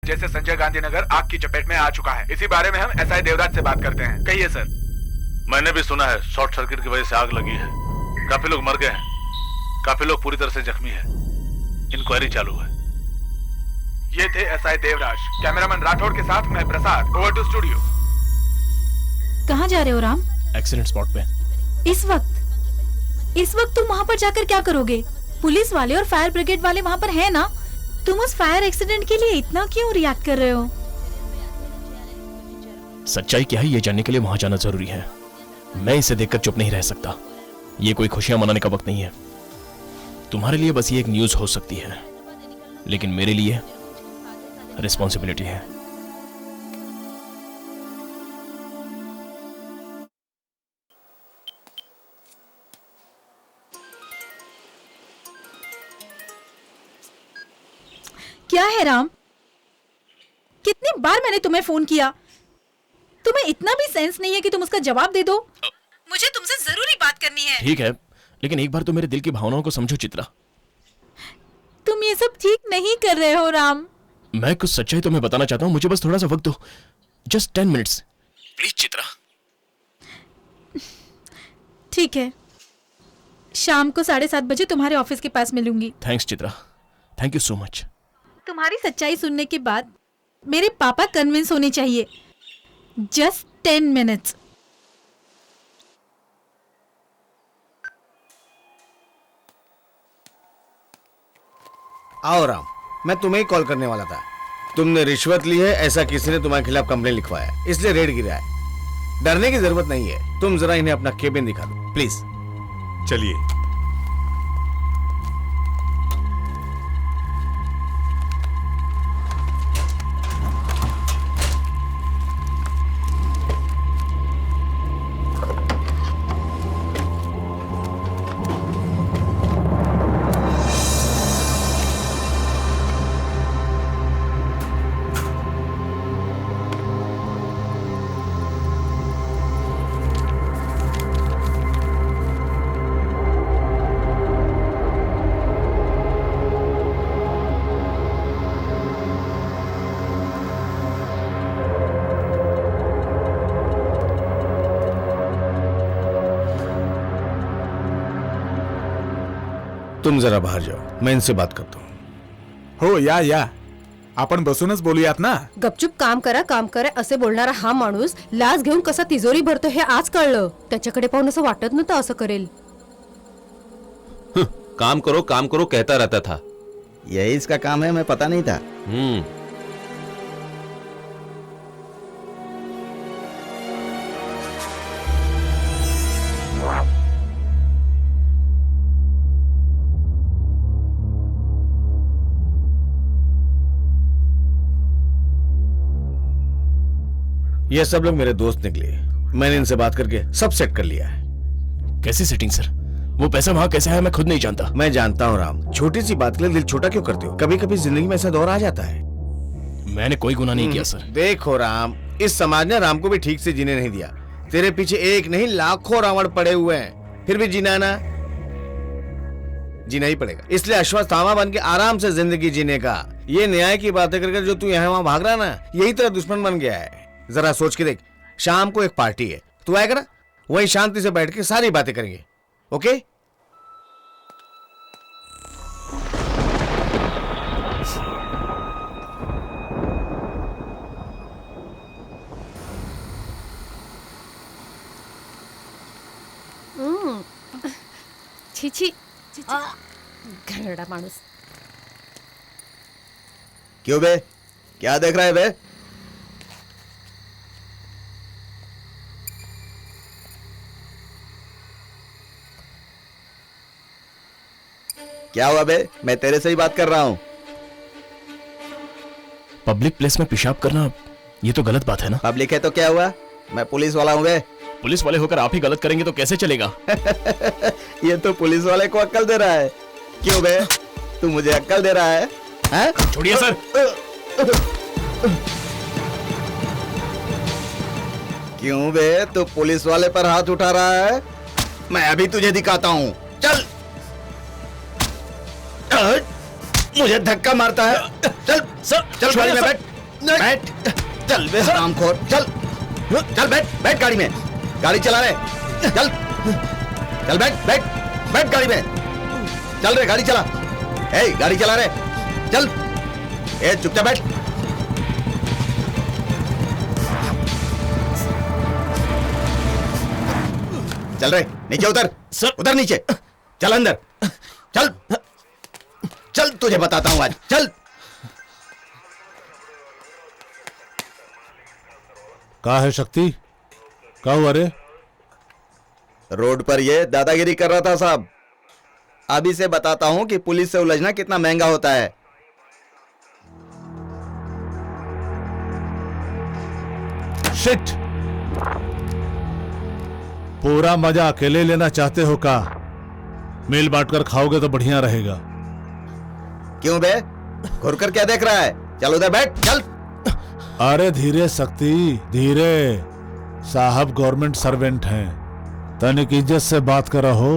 जैसे संजय गांधी नगर आग की चपेट में आ चुका है। इसी बारे में हम एसआई देवराज से बात करते हैं। कहिए सर। मैंने भी सुना है शॉर्ट सर्किट की वजह से आग लगी है। काफी लोग मर गए हैं, काफी लोग पूरी तरह से जख्मी हैं। इंक्वायरी चालू है। ये थे एसआई देवराज। कैमरामैन राठौड़ के साथ मैं प्रसाद। Over to studio. कहाँ जा रहे हो राम? एक्सीडेंट स्पॉट पे। इस वक्त तुम वहाँ पर जाकर क्या करोगे? पुलिस वाले और फायर ब्रिगेड वाले वहाँ पर हैं ना? तुम उस फायर एक्सीडेंट के लिए इतना क्यों रिएक्ट कर रहे हो? सच्चाई क्या है ये जानने के लिए वहां जाना जरूरी है। मैं इसे देखकर चुप नहीं रह सकता। ये कोई खुशियां मनाने का वक्त नहीं है। तुम्हारे लिए बस ये एक न्यूज हो सकती है, लेकिन मेरे लिए रिस्पॉन्सिबिलिटी है। क्या है राम? कितनी बार मैंने तुम्हें फोन किया, तुम्हें इतना भी सेंस नहीं है कि तुम उसका जवाब दे दो? मुझे तुमसे जरूरी करनी है। ठीक है, लेकिन एक बार तो मेरे दिल की भावनाओं को समझो चित्रा। तुम ये सब ठीक नहीं कर रहे हो राम। मैं कुछ सच्चाई तुम्हें बताना चाहता हूँ, मुझे बस थोड़ा सा वक्त दो, जस्ट 10 मिनट्स प्लीज चित्रा। ठीक है, शाम को 7:30 बजे तुम्हारे ऑफिस के पास मिलूंगी। Thanks Chitra, thank you so much. तुम्हारी सच्चाई सुनने के बाद मेरे पापा कन्विंस होने चाहिए। Just 10 minutes. आओ राम, मैं तुम्हें ही कॉल करने वाला था। तुमने रिश्वत ली है ऐसा किसी ने तुम्हारे खिलाफ कंप्लेन लिखवाया, इसलिए रेड गिरा है। डरने की जरूरत नहीं है, तुम जरा इन्हें अपना केबिन दिखा दो प्लीज। चलिए। तुम जरा बाहर जाओ, मैं इनसे बात करता हूँ। हो या आपण बसूनच बोलूयात ना। गपचूप काम करा असे बोलणारा हा माणूस लाच घेऊन कसा तिजोरी भरतो हे आज कळलं। त्याच्याकडे पाहून असं वाटत नव्हतं असं करेल। काम करो कहता रहता था। यही इसका काम है, मैं पता नहीं था। ये सब लोग मेरे दोस्त निकले, मैंने इनसे बात करके सब सेट कर लिया है। कैसी सेटिंग सर? वो पैसा वहां कैसे है मैं खुद नहीं जानता। मैं जानता हूँ राम, छोटी सी बात के लिए दिल छोटा क्यों करते हो? कभी कभी जिंदगी में ऐसा दौर आ जाता है। मैंने कोई गुनाह नहीं किया सर। देखो राम, इस समाज ने राम को भी ठीक से जीने नहीं दिया। तेरे पीछे एक नहीं लाखों रावण पड़े हुए हैं, फिर भी जीना ही पड़ेगा। इसलिए अश्वत्थामा बन के आराम से जिंदगी जीने का। ये न्याय की बातें करके जो तू यहाँ वहां भाग रहा ना, यही तेरा दुश्मन बन गया है। जरा सोच के देख, शाम को एक पार्टी है, तू आएगा ना? वहीं शांति से बैठ के सारी बातें करेंगे, ओके? छी घनड़ा माणूस। क्यों बे, क्या देख रहा है बे? क्या हुआ बे? मैं तेरे से ही बात कर रहा हूँ। पब्लिक प्लेस में पेशाब करना ये तो गलत बात है ना? पब्लिक है तो क्या हुआ? मैं पुलिस वाला हूँ बे। पुलिस वाले होकर आप ही गलत करेंगे तो कैसे चलेगा? ये तो पुलिस वाले को अक्ल दे रहा है। क्यों बे, तू मुझे अक्ल दे रहा है? हैं? छोड़िए सर। क्यों बे, तू पुलिस वाले पर हाथ उठा रहा है? मैं अभी तुझे दिखाता हूँ। चल। मुझे धक्का मारता है। चल सर, चल गाड़ी में बैठ। बैठ। चल बे हरामखोर, चल चल बैठ गाड़ी में। गाड़ी चला रहे, चल चल बैठ गाड़ी में। चल रे, गाड़ी चला। ए, गाड़ी चला रहे, चल। ए, चुपचाप बैठ। चल रे, नीचे उतर। सर उतर नीचे। चल अंदर, चल चल, तुझे बताता हूं आज। चल। कहा है शक्ति? क्या हुआ रे? रोड पर ये दादागिरी कर रहा था साहब। अभी से बताता हूं कि पुलिस से उलझना कितना महंगा होता है। शिट! पूरा मजा अकेले लेना चाहते हो का? मिल बांटकर खाओगे तो बढ़िया रहेगा। क्यों बे, घुर कर क्या देख रहा है? चल उधर बैठ, चल। अरे धीरे शक्ति, धीरे। साहब गवर्नमेंट सर्वेंट हैं, तनिक इज्जत से बात करा हो।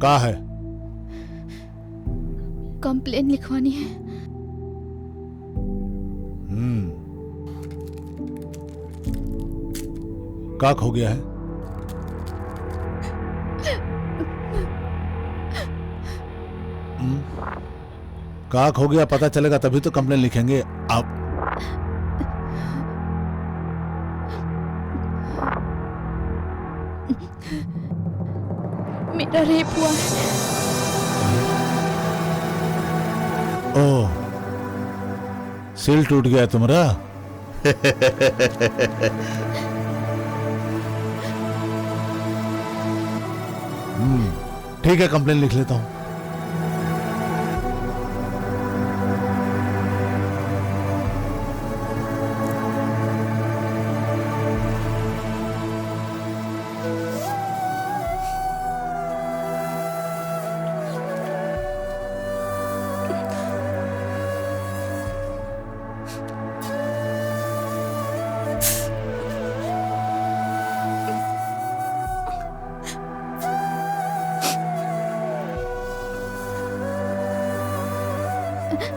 का है? कंप्लेन लिखवानी है। का खो गया है? का खो गया पता चलेगा तभी तो कंप्लेन लिखेंगे आप। मेरा रेप हुआ है। ओह, सिल टूट गया तुम्हारा। ठीक है, कंप्लेन लिख लेता हूं।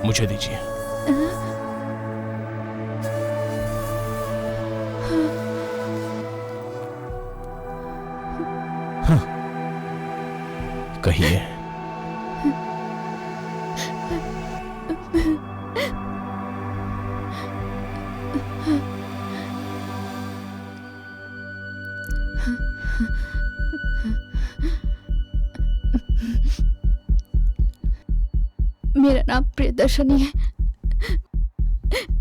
मुझे दीजिए। कहिए। मेरा नाम प्रियदर्शनी है।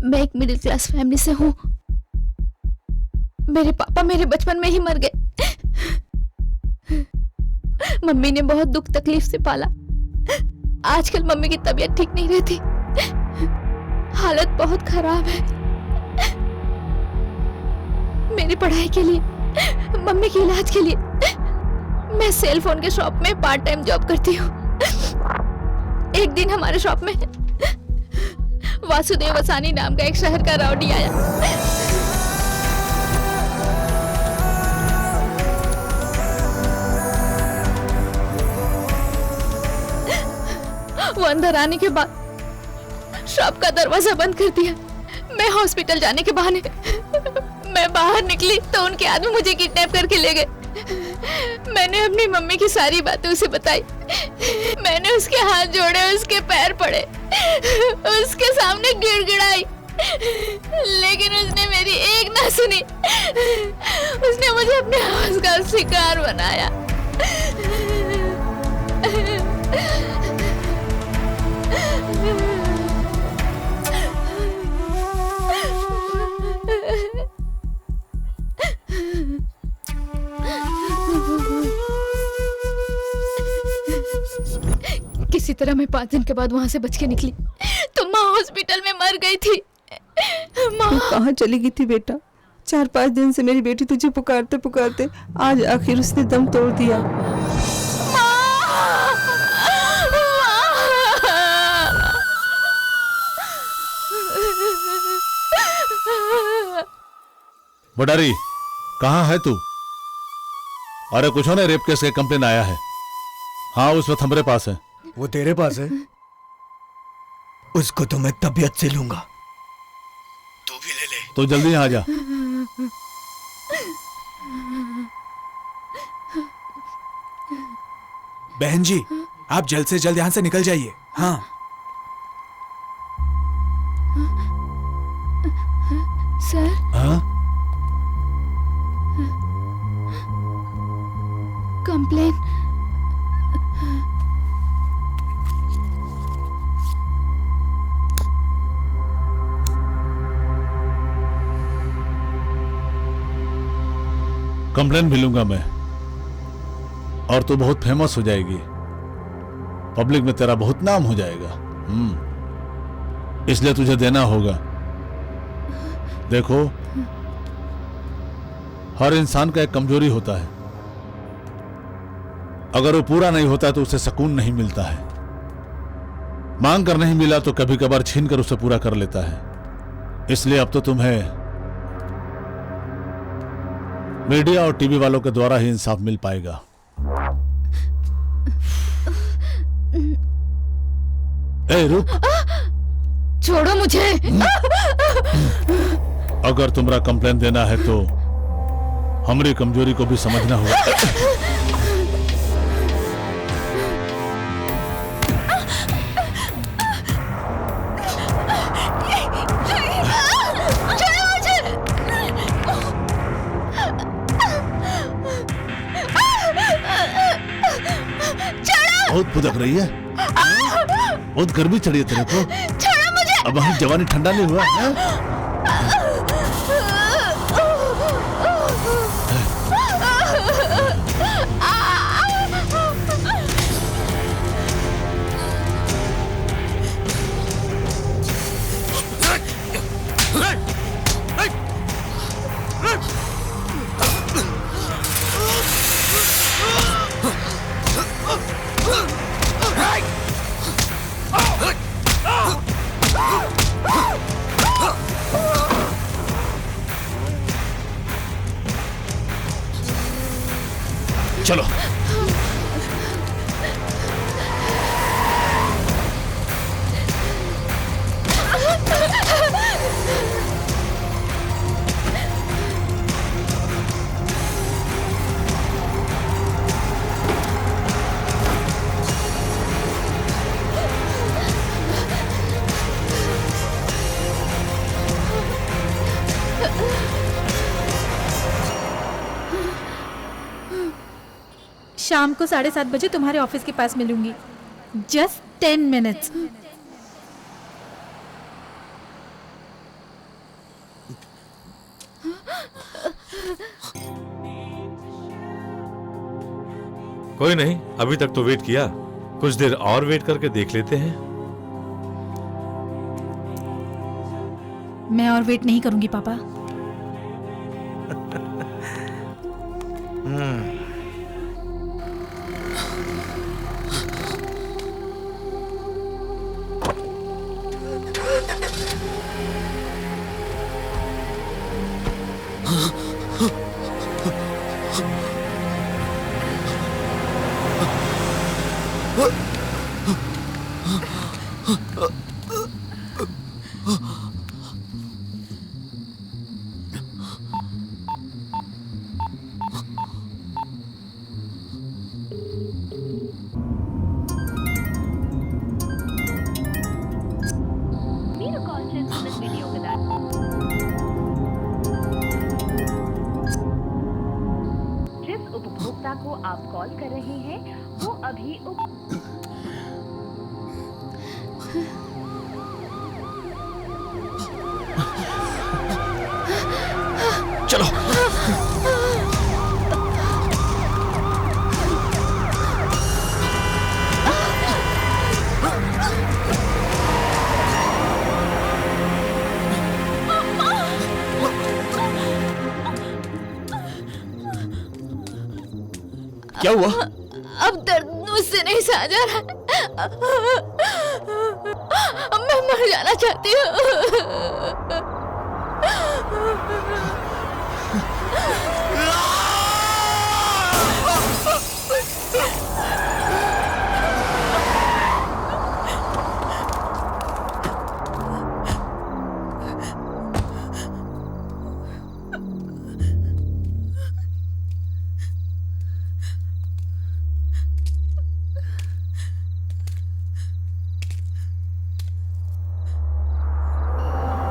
मैं एक मिडिल क्लास फैमिली से हूँ। मेरे पापा मेरे बचपन में ही मर गए। मम्मी ने बहुत दुख तकलीफ से पाला। आजकल मम्मी की तबीयत ठीक नहीं रहती, हालत बहुत खराब है। मेरी पढ़ाई के लिए, मम्मी के इलाज के लिए मैं सेल फोन के शॉप में पार्ट टाइम जॉब करती हूँ। एक दिन हमारे शॉप में वासुदेव वसानी नाम का एक शहर का राउडी आया। वो अंदर आने के बाद शॉप का दरवाजा बंद कर दिया। मैं हॉस्पिटल जाने के बहाने मैं बाहर निकली तो उनके आदमी मुझे किडनैप करके ले गए। मैंने अपनी मम्मी की सारी बातें उसे बताई। मैंने उसके हाथ जोड़े, उसके पैर पड़े, उसके सामने गिड़गिड़ाई, लेकिन उसने मेरी एक ना सुनी। उसने मुझे अपने आवाज का शिकार बनाया। किसी तरह मैं 5 दिन के बाद वहां से बच के निकली तो माँ हॉस्पिटल में मर गई थी। माँ कहाँ चली गई थी बेटा? 4-5 दिन से मेरी बेटी तुझे पुकारते पुकारते आज आखिर उसने दम तोड़ दिया। बडारी, कहाँ है तू? अरे कुछ हो ना, रेप केस का कंप्लेन आया है। हाँ, उस वक्त हमारे पास है। वो तेरे पास है? उसको तो मैं तबीयत से लूंगा, तू भी ले ले। तो जल्दी यहाँ आ जा। बहन जी, आप जल्द से जल्द यहाँ से निकल जाइए। हाँ सर। हाँ? कंप्लेन। कंप्लेन भी लूंगा मैं, और तू बहुत फेमस हो जाएगी, पब्लिक में तेरा बहुत नाम हो जाएगा। इसलिए तुझे देना होगा। देखो, हर इंसान का एक कमजोरी होता है, अगर वो पूरा नहीं होता तो उसे सुकून नहीं मिलता है। मांग कर नहीं मिला तो कभी कभार छीन कर उसे पूरा कर लेता है। इसलिए अब तो तुम्हें मीडिया और टीवी वालों के द्वारा ही इंसाफ मिल पाएगा। ए रुक, छोड़ो मुझे। अगर तुम्हारा कंप्लेन देना है तो हमारी कमजोरी को भी समझना होगा। बहुत फुदक रही है, बहुत गर्मी चढ़ी है तेरे को। छोड़ो मुझे। अब हमारी जवानी ठंडा नहीं हुआ है? चलो। शाम को 7:30 बजे तुम्हारे ऑफिस के पास मिलूंगी। Just 10 minutes. कोई नहीं, अभी तक तो वेट किया, कुछ देर और वेट करके देख लेते हैं। मैं और वेट नहीं करूंगी पापा। को आप कॉल कर रहे हैं वो अभी चलो। क्या हुआ? अब दर्द मुझसे नहीं सहा जा रहा। मैं मर जाना चाहती हूँ।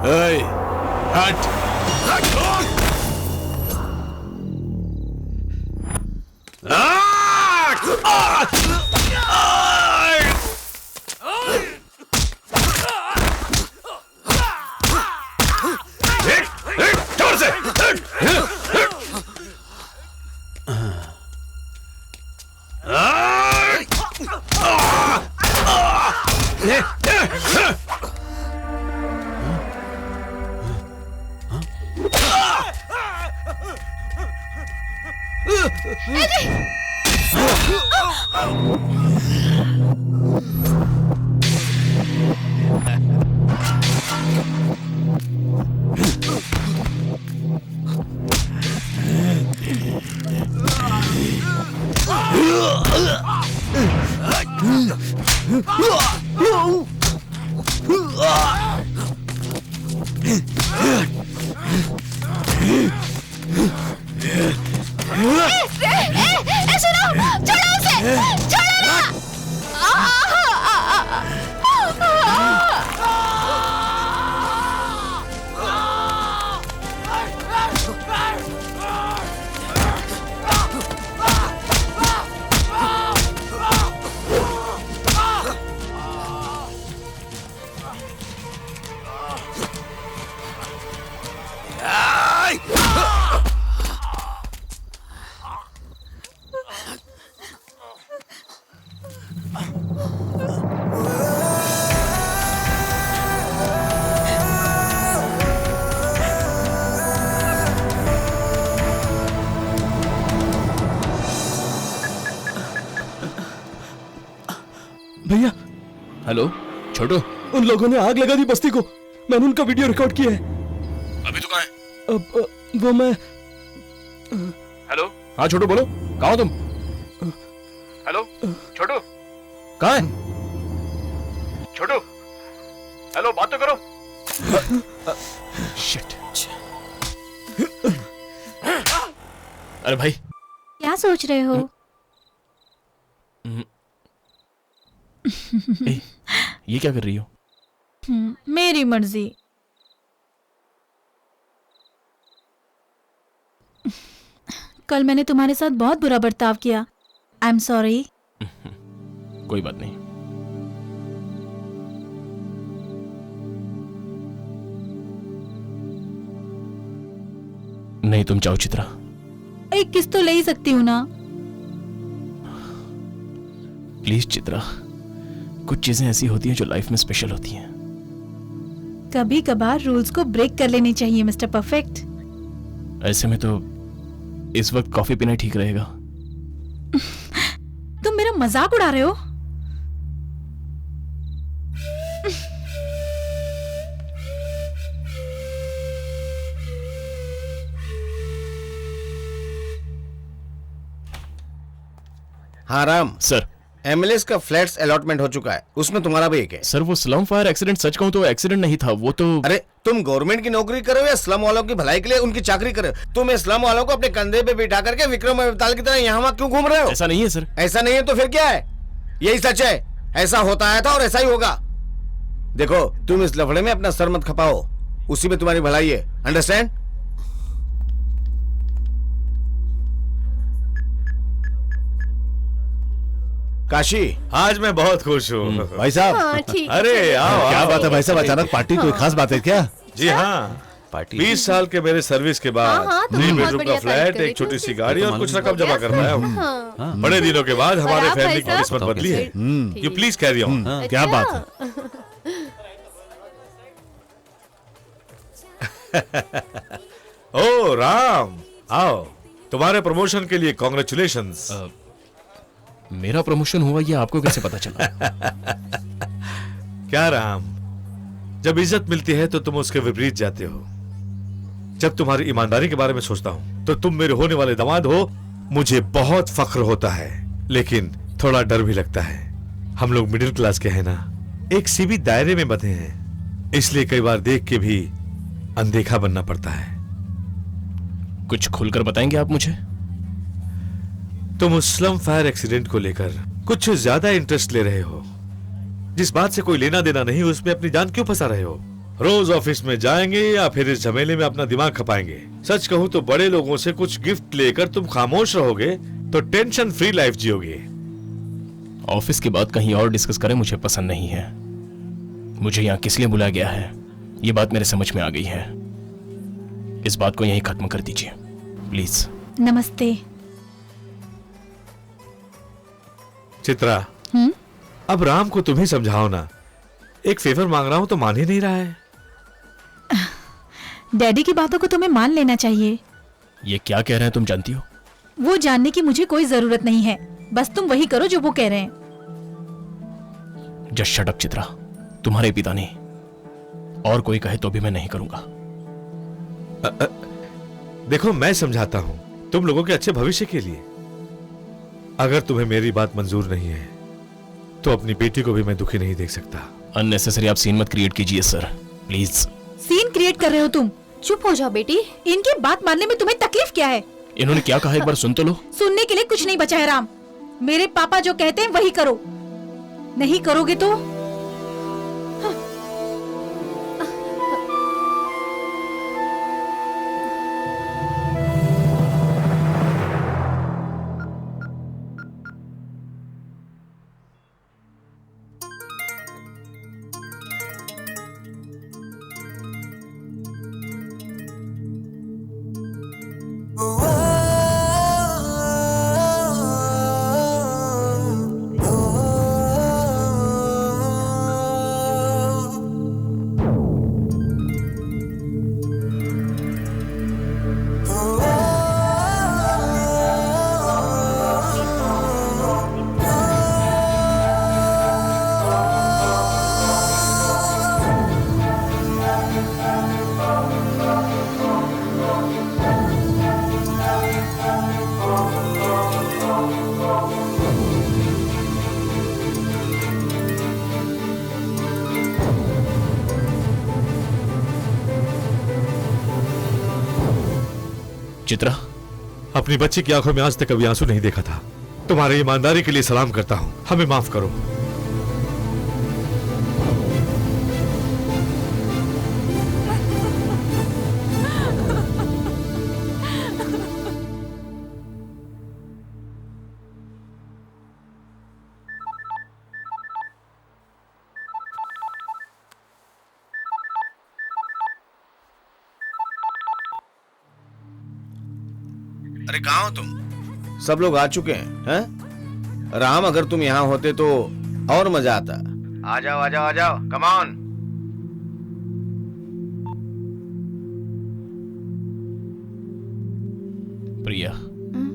Hey, hut! सुनो, छोड़ो उसे, छोड़ो ना। भैया। हेलो छोटू। उन लोगों ने आग लगा दी बस्ती को। मैंने उनका वीडियो रिकॉर्ड किया है। अभी तो कहाँ है? अब वो मैं। हेलो हाँ छोटू बोलो, कहाँ हो तुम? हेलो छोटू कहाँ है? छोटू हेलो बात तो करो। शिट। अरे भाई क्या सोच रहे हो? ए, ये क्या कर रही हो? मेरी मर्जी। कल मैंने तुम्हारे साथ बहुत बुरा बर्ताव किया। I am sorry. कोई बात नहीं। नहीं तुम जाओ चित्रा। एक किस तो ले ही सकती हूँ ना। प्लीज चित्रा, कुछ चीजें ऐसी होती हैं जो लाइफ में स्पेशल होती हैं। कभी कभार रूल्स को ब्रेक कर लेनी चाहिए मिस्टर परफेक्ट। ऐसे में तो इस वक्त कॉफी पीना ठीक रहेगा। तुम मेरा मजाक उड़ा रहे हो? हाँ राम सर, एमएलएस का फ्लैट्स अलॉटमेंट हो चुका है, उसमें तुम्हारा भी एक है। सर वो स्लम फायर एक्सीडेंट सच कहूं तो एक्सीडेंट नहीं था, वो तो। अरे तुम गवर्नमेंट की नौकरी करो या स्लम वालों की भलाई के लिए उनकी चाकरी करो? तुम स्लम वालों को अपने कंधे पे बिठा करके विक्रम अवतार की तरह यहाँ वहाँ क्यों घूम रहे हो? ऐसा नहीं है सर। ऐसा नहीं है तो फिर क्या है? यही सच है, ऐसा होता आया था और ऐसा ही होगा। देखो तुम इस लफड़े में अपना सर मत खपाओ, उसी में तुम्हारी भलाई है। अंडरस्टैंड? काशी, आज मैं बहुत खुश हूँ भाई साहब। हाँ, ठीक है, अरे चलिए। आओ क्या आओ। बात है भाई साहब, अचानक पार्टी? कोई खास बात है क्या? जी हाँ, 20 साल के मेरे सर्विस के बाद हाँ, तो 3 बहुत बेडरूम का बढ़िया फ्लैट, तारीफ एक छोटी सी करी गाड़ी और कुछ रकम जमा कर पाया हूँ। हाँ। बड़े दिनों के बाद हमारे आप फैमिली भाई की किस्मत साहब? बदली है। You please carry on. क्या बात है? ओ राम, आओ, तुम्हारे प्रमोशन के लिए कॉन्ग्रेचुलेशंस। मेरा प्रमोशन हुआ ये आपको कैसे पता चला? क्या राम, जब इज्जत मिलती है तो तुम उसके विपरीत जाते हो। जब तुम्हारी ईमानदारी के बारे में सोचता हूं तो तुम मेरे होने वाले दामाद हो, मुझे बहुत फख्र होता है, लेकिन थोड़ा डर भी लगता है। हम लोग मिडिल क्लास के हैं ना, एक सीमित दायरे में बंधे हैं, इसलिए कई बार देख के भी अनदेखा बनना पड़ता है। कुछ खुलकर बताएंगे आप मुझे? तुम उस स्लम फायर एक्सीडेंट को लेकर कुछ ज्यादा इंटरेस्ट ले रहे हो। जिस बात से कोई लेना देना नहीं, उसमें अपनी जान क्यों फंसा रहे हो? रोज ऑफिस में जाएंगे या फिर इस झमेले में अपना दिमाग खपाएंगे? सच कहूं तो बड़े लोगों से कुछ गिफ्ट लेकर तुम खामोश रहोगे तो टेंशन फ्री लाइफ जियोगे। ऑफिस की बात कहीं और डिस्कस करें, मुझे पसंद नहीं है। मुझे यहाँ किस लिए बुलाया गया है ये बात मेरे समझ में आ गई है। इस बात को यहीं खत्म कर दीजिए प्लीज। नमस्ते। चित्रा, अब राम को तुम ही समझाओ ना। एक फेवर मांग रहा हूं तो मान ही नहीं रहा है। डैडी की बातों को तुम्हें मान लेना चाहिए। ये क्या कह रहे हैं तुम जानती हो? वो जानने की मुझे कोई जरूरत नहीं है, बस तुम वही करो जो वो कह रहे हैं। जस्ट शट अप चित्रा, तुम्हारे पिता ने, और कोई कहे तो भी मैं नहीं करूंगा। देखो मैं समझाता हूं तुम लोगों के अच्छे भविष्य के लिए। अगर तुम्हें मेरी बात मंजूर नहीं है तो अपनी बेटी को भी मैं दुखी नहीं देख सकता। अननेसेसरी आप सीन मत क्रिएट कीजिए सर, प्लीज। सीन क्रिएट कर रहे हो तुम? चुप हो जाओ बेटी। इनकी बात मानने में तुम्हें तकलीफ क्या है? इन्होंने क्या कहा एक बार सुन तो लो। सुनने के लिए कुछ नहीं बचा है राम। मेरे पापा जो कहते हैं वही करो, नहीं करोगे तो चित्रा, अपनी बच्ची की आंखों में आज तक कभी आंसू नहीं देखा था। तुम्हारी ईमानदारी के लिए सलाम करता हूं, हमें माफ करो। अरे कहाँ हो तुम? सब लोग आ चुके हैं? राम, अगर तुम यहाँ होते तो और मजा आता। आ जाओ आ जाओ आ जाओ, कम ऑन। प्रिया,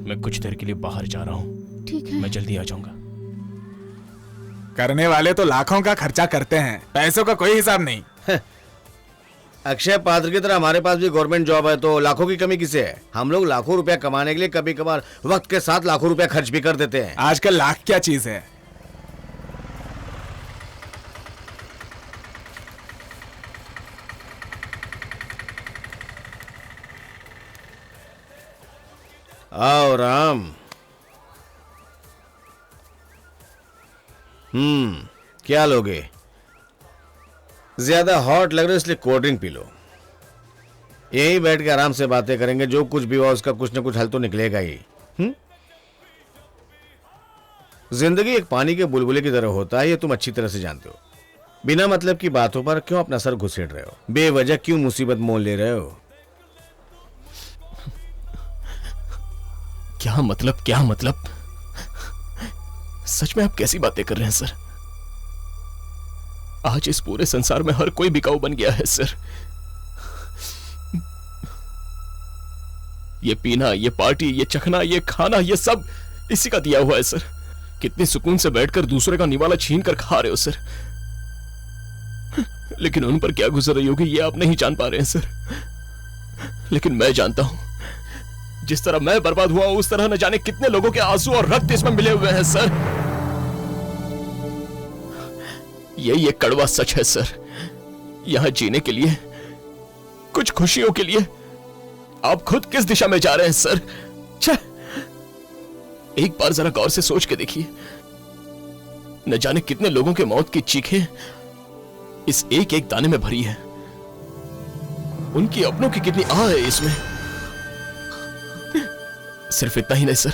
मैं कुछ देर के लिए बाहर जा रहा हूँ। ठीक है। मैं जल्दी आ जाऊंगा। करने वाले तो लाखों का खर्चा करते हैं, पैसों का कोई हिसाब नहीं। अक्षय पात्र की तरह हमारे पास भी गवर्नमेंट जॉब है, तो लाखों की कमी किसे है? हम लोग लाखों रुपया कमाने के लिए कभी कभार वक्त के साथ लाखों रुपया खर्च भी कर देते हैं। आजकल लाख क्या चीज है? आओ राम। क्या लोगे? ज्यादा हॉट लग रहा है इसलिए कोल्ड ड्रिंक पी लो। यही बैठ के आराम से बातें करेंगे, जो कुछ भी हुआ उसका कुछ ना कुछ हल तो निकलेगा ही। जिंदगी एक पानी के बुलबुले की तरह होता है, ये तुम अच्छी तरह से जानते हो। बिना मतलब की बातों पर क्यों अपना सर घुसेड़ रहे हो? बेवजह क्यों मुसीबत मोल ले रहे हो? क्या मतलब, क्या मतलब? सच में आप कैसी बातें कर रहे हैं सर? आज इस पूरे संसार में हर कोई बिकाऊ बन गया है सर। ये पीना, ये पार्टी, ये चखना, ये खाना, ये सब इसी का दिया हुआ है सर। कितने सुकून से बैठकर दूसरे का निवाला छीन कर खा रहे हो सर। लेकिन उन पर क्या गुजर रही होगी ये आप नहीं जान पा रहे हैं सर। लेकिन मैं जानता हूं, जिस तरह मैं बर्बाद हुआ उस तरह न जाने कितने लोगों के आंसू और रक्त इसमें मिले हुए हैं सर। यही एक कड़वा सच है सर। यहां जीने के लिए, कुछ खुशियों के लिए आप खुद किस दिशा में जा रहे हैं सर? एक बार जरा गौर से सोच के देखिए, न जाने कितने लोगों के मौत की चीखें इस एक एक दाने में भरी है। उनकी अपनों की कितनी आह है इसमें। सिर्फ इतना ही नहीं सर,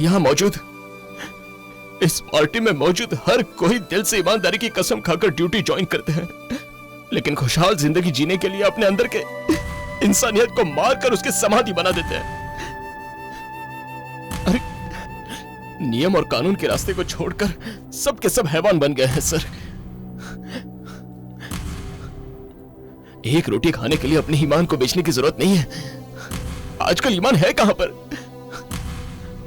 यहां मौजूद, इस पार्टी में मौजूद हर कोई दिल से ईमानदारी की कसम खाकर ड्यूटी ज्वाइन करते हैं, लेकिन खुशहाल जिंदगी जीने के लिए अपने अंदर के इंसानियत को मारकर उसकी समाधि बना देते हैं। अरे नियम और कानून के रास्ते को छोड़कर सब के सब हैवान बन गए हैं सर। एक रोटी खाने के लिए अपने ईमान को बेचने की जरूरत नहीं है। आजकल ईमान है कहां पर?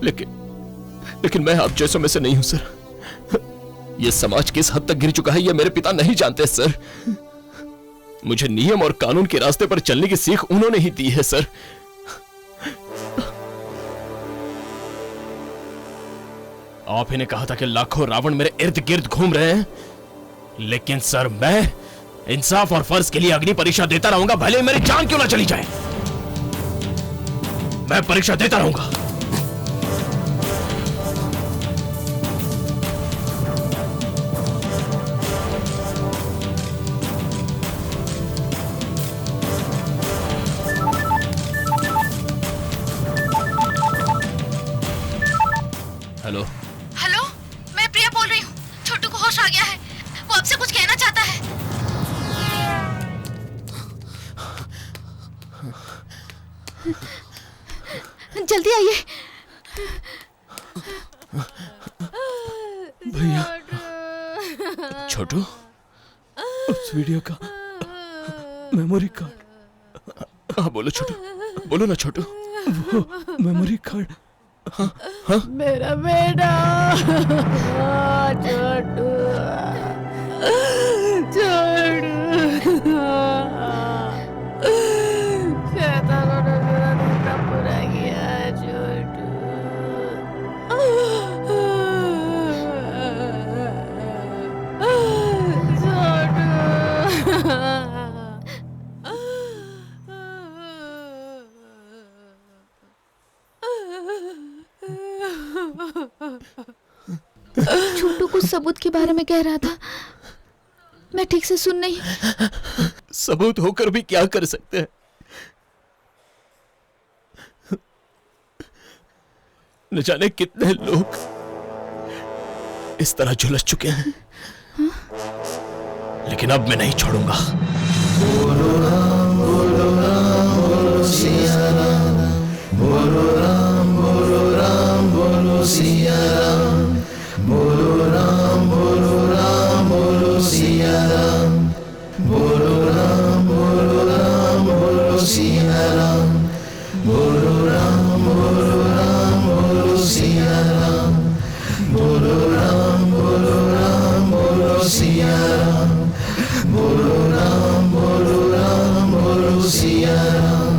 लेकिन मैं आप जैसों में से नहीं हूं सर। यह समाज किस हद तक गिर चुका है यह मेरे पिता नहीं जानते सर। मुझे नियम और कानून के रास्ते पर चलने की सीख उन्होंने ही दी है सर। आप ही ने कहा था कि लाखों रावण मेरे इर्द गिर्द घूम रहे हैं, लेकिन सर मैं इंसाफ और फर्ज के लिए अग्नि परीक्षा देता रहूंगा, भले मेरी जान क्यों ना चली जाए। मैं परीक्षा देता रहूंगा। हेलो हेलो, मैं प्रिया बोल रही हूँ। छोटू को होश आ गया है, वो आपसे कुछ कहना चाहता है। जल्दी आइए। भैया, छोटू, उस वीडियो का मेमोरी कार्ड। हाँ बोलो छोटू, बोलो ना छोटू। वो मेमोरी कार्ड। हाँ हाँ मेरा बेटा छोटू, शैतानों ने मेरा रिश्ता पूरा किया है छोटू। छोटू कुछ सबूत के बारे में कह रहा था, मैं ठीक से सुन नहीं। सबूत होकर भी क्या कर सकते हैं? न जाने कितने लोग इस तरह झुलस चुके हैं, लेकिन अब मैं नहीं छोड़ूंगा। बोलो राम बोलो राम बोलो सिया राम, बोलो राम बोलो राम बोलो सिया राम, बोलो राम बोलो राम बोलो सिया राम, बोलो राम बोलो राम बोलो सिया राम, बोलो राम बोलो राम बोलो सिया राम, बोलो राम बोलो राम बोलो सिया राम, बोलो राम बोलो राम बोलो सिया राम,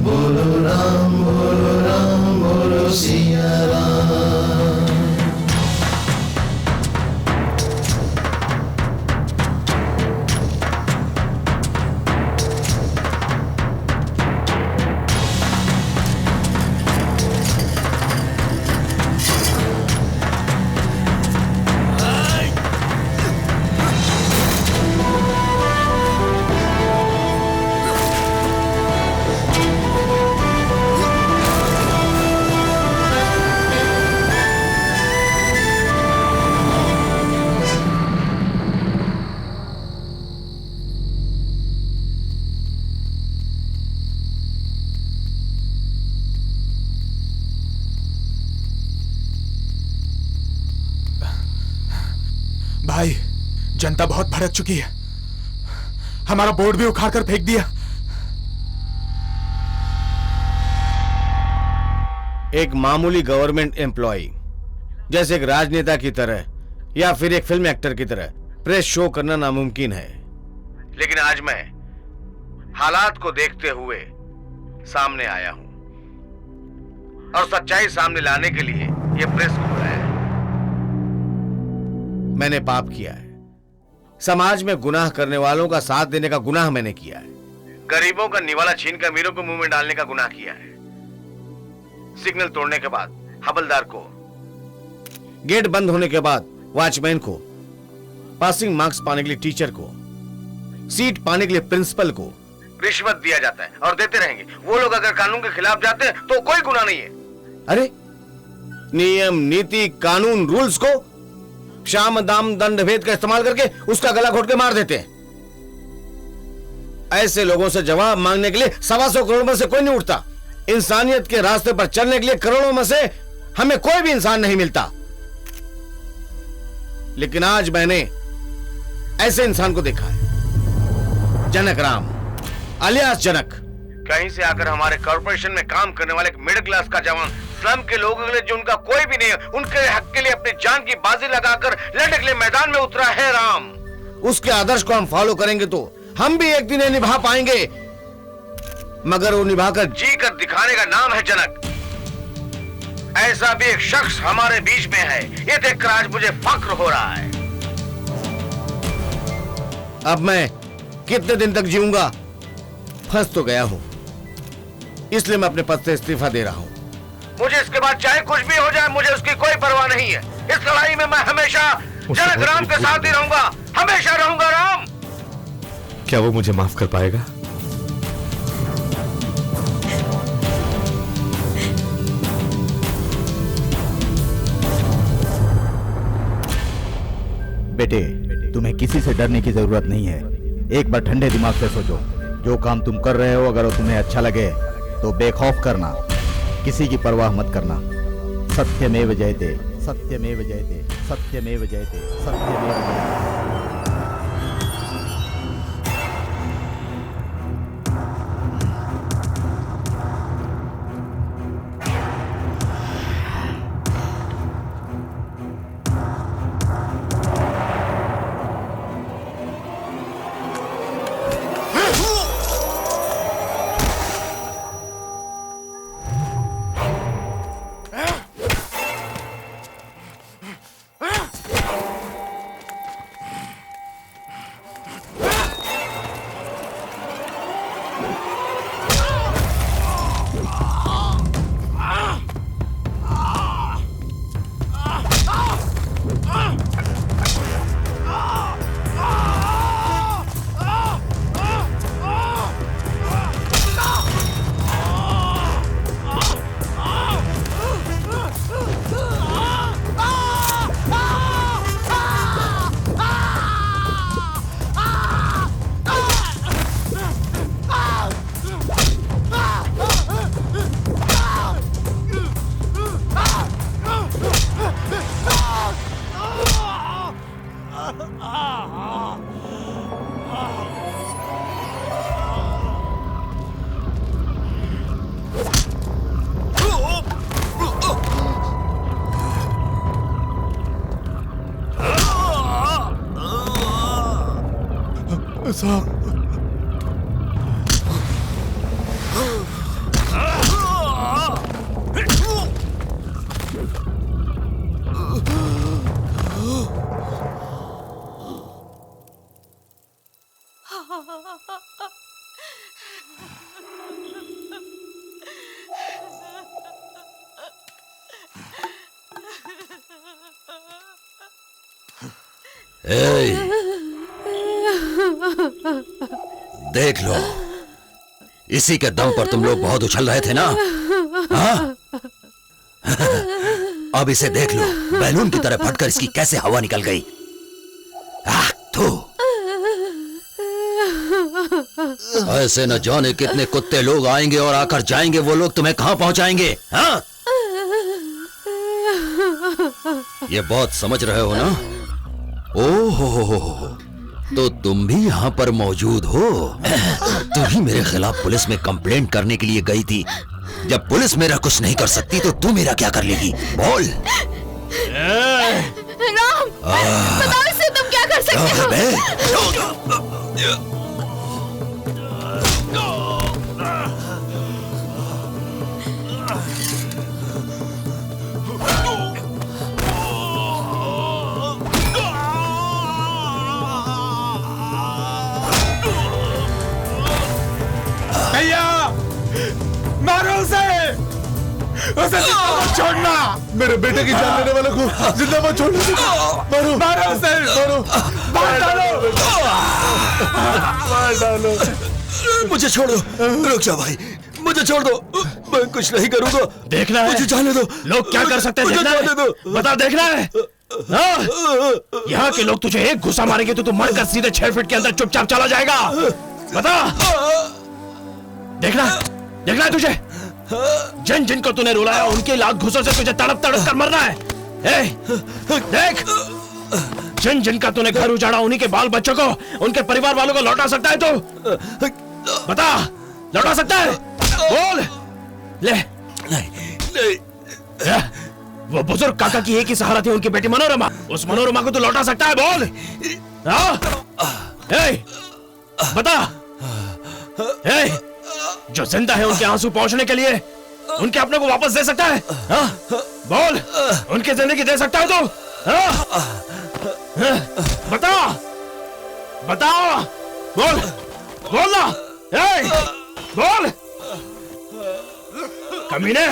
बोलो राम बोलो राम बोलो सिया राम। भाई, जनता बहुत भड़क चुकी है। हमारा बोर्ड भी उखाड़ कर फेंक दिया। एक मामूली गवर्नमेंट एम्प्लॉय जैसे एक राजनेता की तरह या फिर एक फिल्म एक्टर की तरह प्रेस शो करना नामुमकिन है, लेकिन आज मैं हालात को देखते हुए सामने आया हूं और सच्चाई सामने लाने के लिए यह प्रेस को बुलाया है। मैंने पाप किया है, समाज में गुनाह करने वालों का साथ देने का गुनाह मैंने किया है, गरीबों का निवाला छीनकर अमीरों को मुंह में डालने का गुनाह किया है, सिग्नल तोड़ने के बाद हवलदार को, गेट बंद होने के बाद वॉचमैन को, पासिंग मार्क्स पाने के लिए टीचर को, सीट पाने के लिए प्रिंसिपल को रिश्वत दिया जाता है और देते रहेंगे। वो लोग अगर कानून के खिलाफ जाते हैं तो कोई गुनाह नहीं है। अरे नियम नीति कानून रूल्स को शाम दाम दंड भेद का इस्तेमाल करके उसका गला घोट के मार देते हैं। ऐसे लोगों से जवाब मांगने के लिए 125 करोड़ में से कोई नहीं उठता। इंसानियत के रास्ते पर चलने के लिए करोड़ों में से हमें कोई भी इंसान नहीं मिलता, लेकिन आज मैंने ऐसे इंसान को देखा है, जनक राम अलियास जनक। कहीं से आकर हमारे कॉर्पोरेशन में काम करने वाले एक मिडिल क्लास का जवान स्लम के लोगों के लिए जो उनका कोई भी नहीं है, उनके हक के लिए अपनी जान की बाजी लगाकर लड़ने के लिए मैदान में उतरा है राम। उसके आदर्श को हम फॉलो करेंगे तो हम भी एक दिन ये निभा पाएंगे, मगर वो निभाकर जी कर दिखाने का नाम है जनक। ऐसा भी एक शख्स हमारे बीच में है, ये देखकर आज मुझे फख्र हो रहा है। अब मैं कितने दिन तक जीऊंगा? फंस तो गया हूं, इसलिए मैं अपने पद से इस्तीफा दे रहा हूं। मुझे इसके बाद चाहे कुछ भी हो जाए, मुझे उसकी कोई परवाह नहीं है। इस लड़ाई में मैं हमेशा जनक राम के साथ ही रहूंगा, हमेशा रहूंगा राम। क्या वो मुझे माफ कर पाएगा? बेटे, तुम्हें किसी से डरने की जरूरत नहीं है। एक बार ठंडे दिमाग से सोचो, जो काम तुम कर रहे हो अगर वो तुम्हें अच्छा लगे तो बेखौफ करना, किसी की परवाह मत करना। सत्यमेव जयते, सत्यमेव जयते, सत्यमेव जयते, सत्यमेव जयते। देख लो, इसी के दम पर तुम लोग बहुत उछल रहे थे ना? हाँ? अब इसे देख लो, बैलून की तरह फटकर इसकी कैसे हवा निकल गई। ऐसे न जाने कितने कुत्ते लोग आएंगे और आकर जाएंगे, वो लोग तुम्हें कहां पहुंचाएंगे? हाँ? ये बहुत समझ रहे हो ना? ओहो, तो तुम भी यहाँ पर मौजूद हो। तू ही मेरे खिलाफ पुलिस में कंप्लेंट करने के लिए गई थी। जब पुलिस मेरा कुछ नहीं कर सकती तो तू मेरा क्या कर लेगी? बोल। राम, बताओ इससे तुम क्या कर सकते हो? भैया, मारो उसे जिंदा मत छोड़ना। मेरे बेटे की जान लेने वाले को जिंदा मत छोड़ना। मारो, मारो उसे, मारो, मार डालो, मार डालो। मुझे छोड़ दो, रुक जा भाई, मुझे छोड़ दो, मैं कुछ नहीं करूंगा। देखना है, मुझे जाने दो। लोग क्या कर सकते हैं, देखना है, बता, देखना है। यहाँ के लोग तुझे एक घुसा मारेंगे तो तू मरकर सीधे 6 फीट के अंदर चुपचाप चला जाएगा। बता, देखना, देखना है तुझे। जिन जिन को तूने रुलाया उनके लात घुसों से तुझे तड़प तड़प कर मरना है। देख, जिन जिन का तूने घर उजाड़ा उन्हीं के बाल बच्चों को, उनके परिवार वालों को लौटा सकता है तो बता, लौटा सकता है? बोल। ले, नहीं, वो बुजुर्ग काका की एक ही सहारा थी, उनकी बेटी मनोरमा। उस मनोरमा को तू लौटा सकता है? बोल। बता। जो जिंदा है उनके आंसू पहुंचने के लिए उनके अपने को वापस दे सकता है? बोल, उनकी जिंदगी दे सकता है तू? बता, बता, बोल, बोल ना, बोल, कमीने।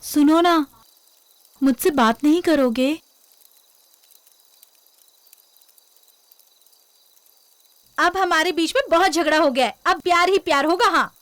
सुनो ना, मुझसे बात नहीं करोगे? अब हमारे बीच में बहुत झगड़ा हो गया है, अब प्यार ही प्यार होगा। हाँ,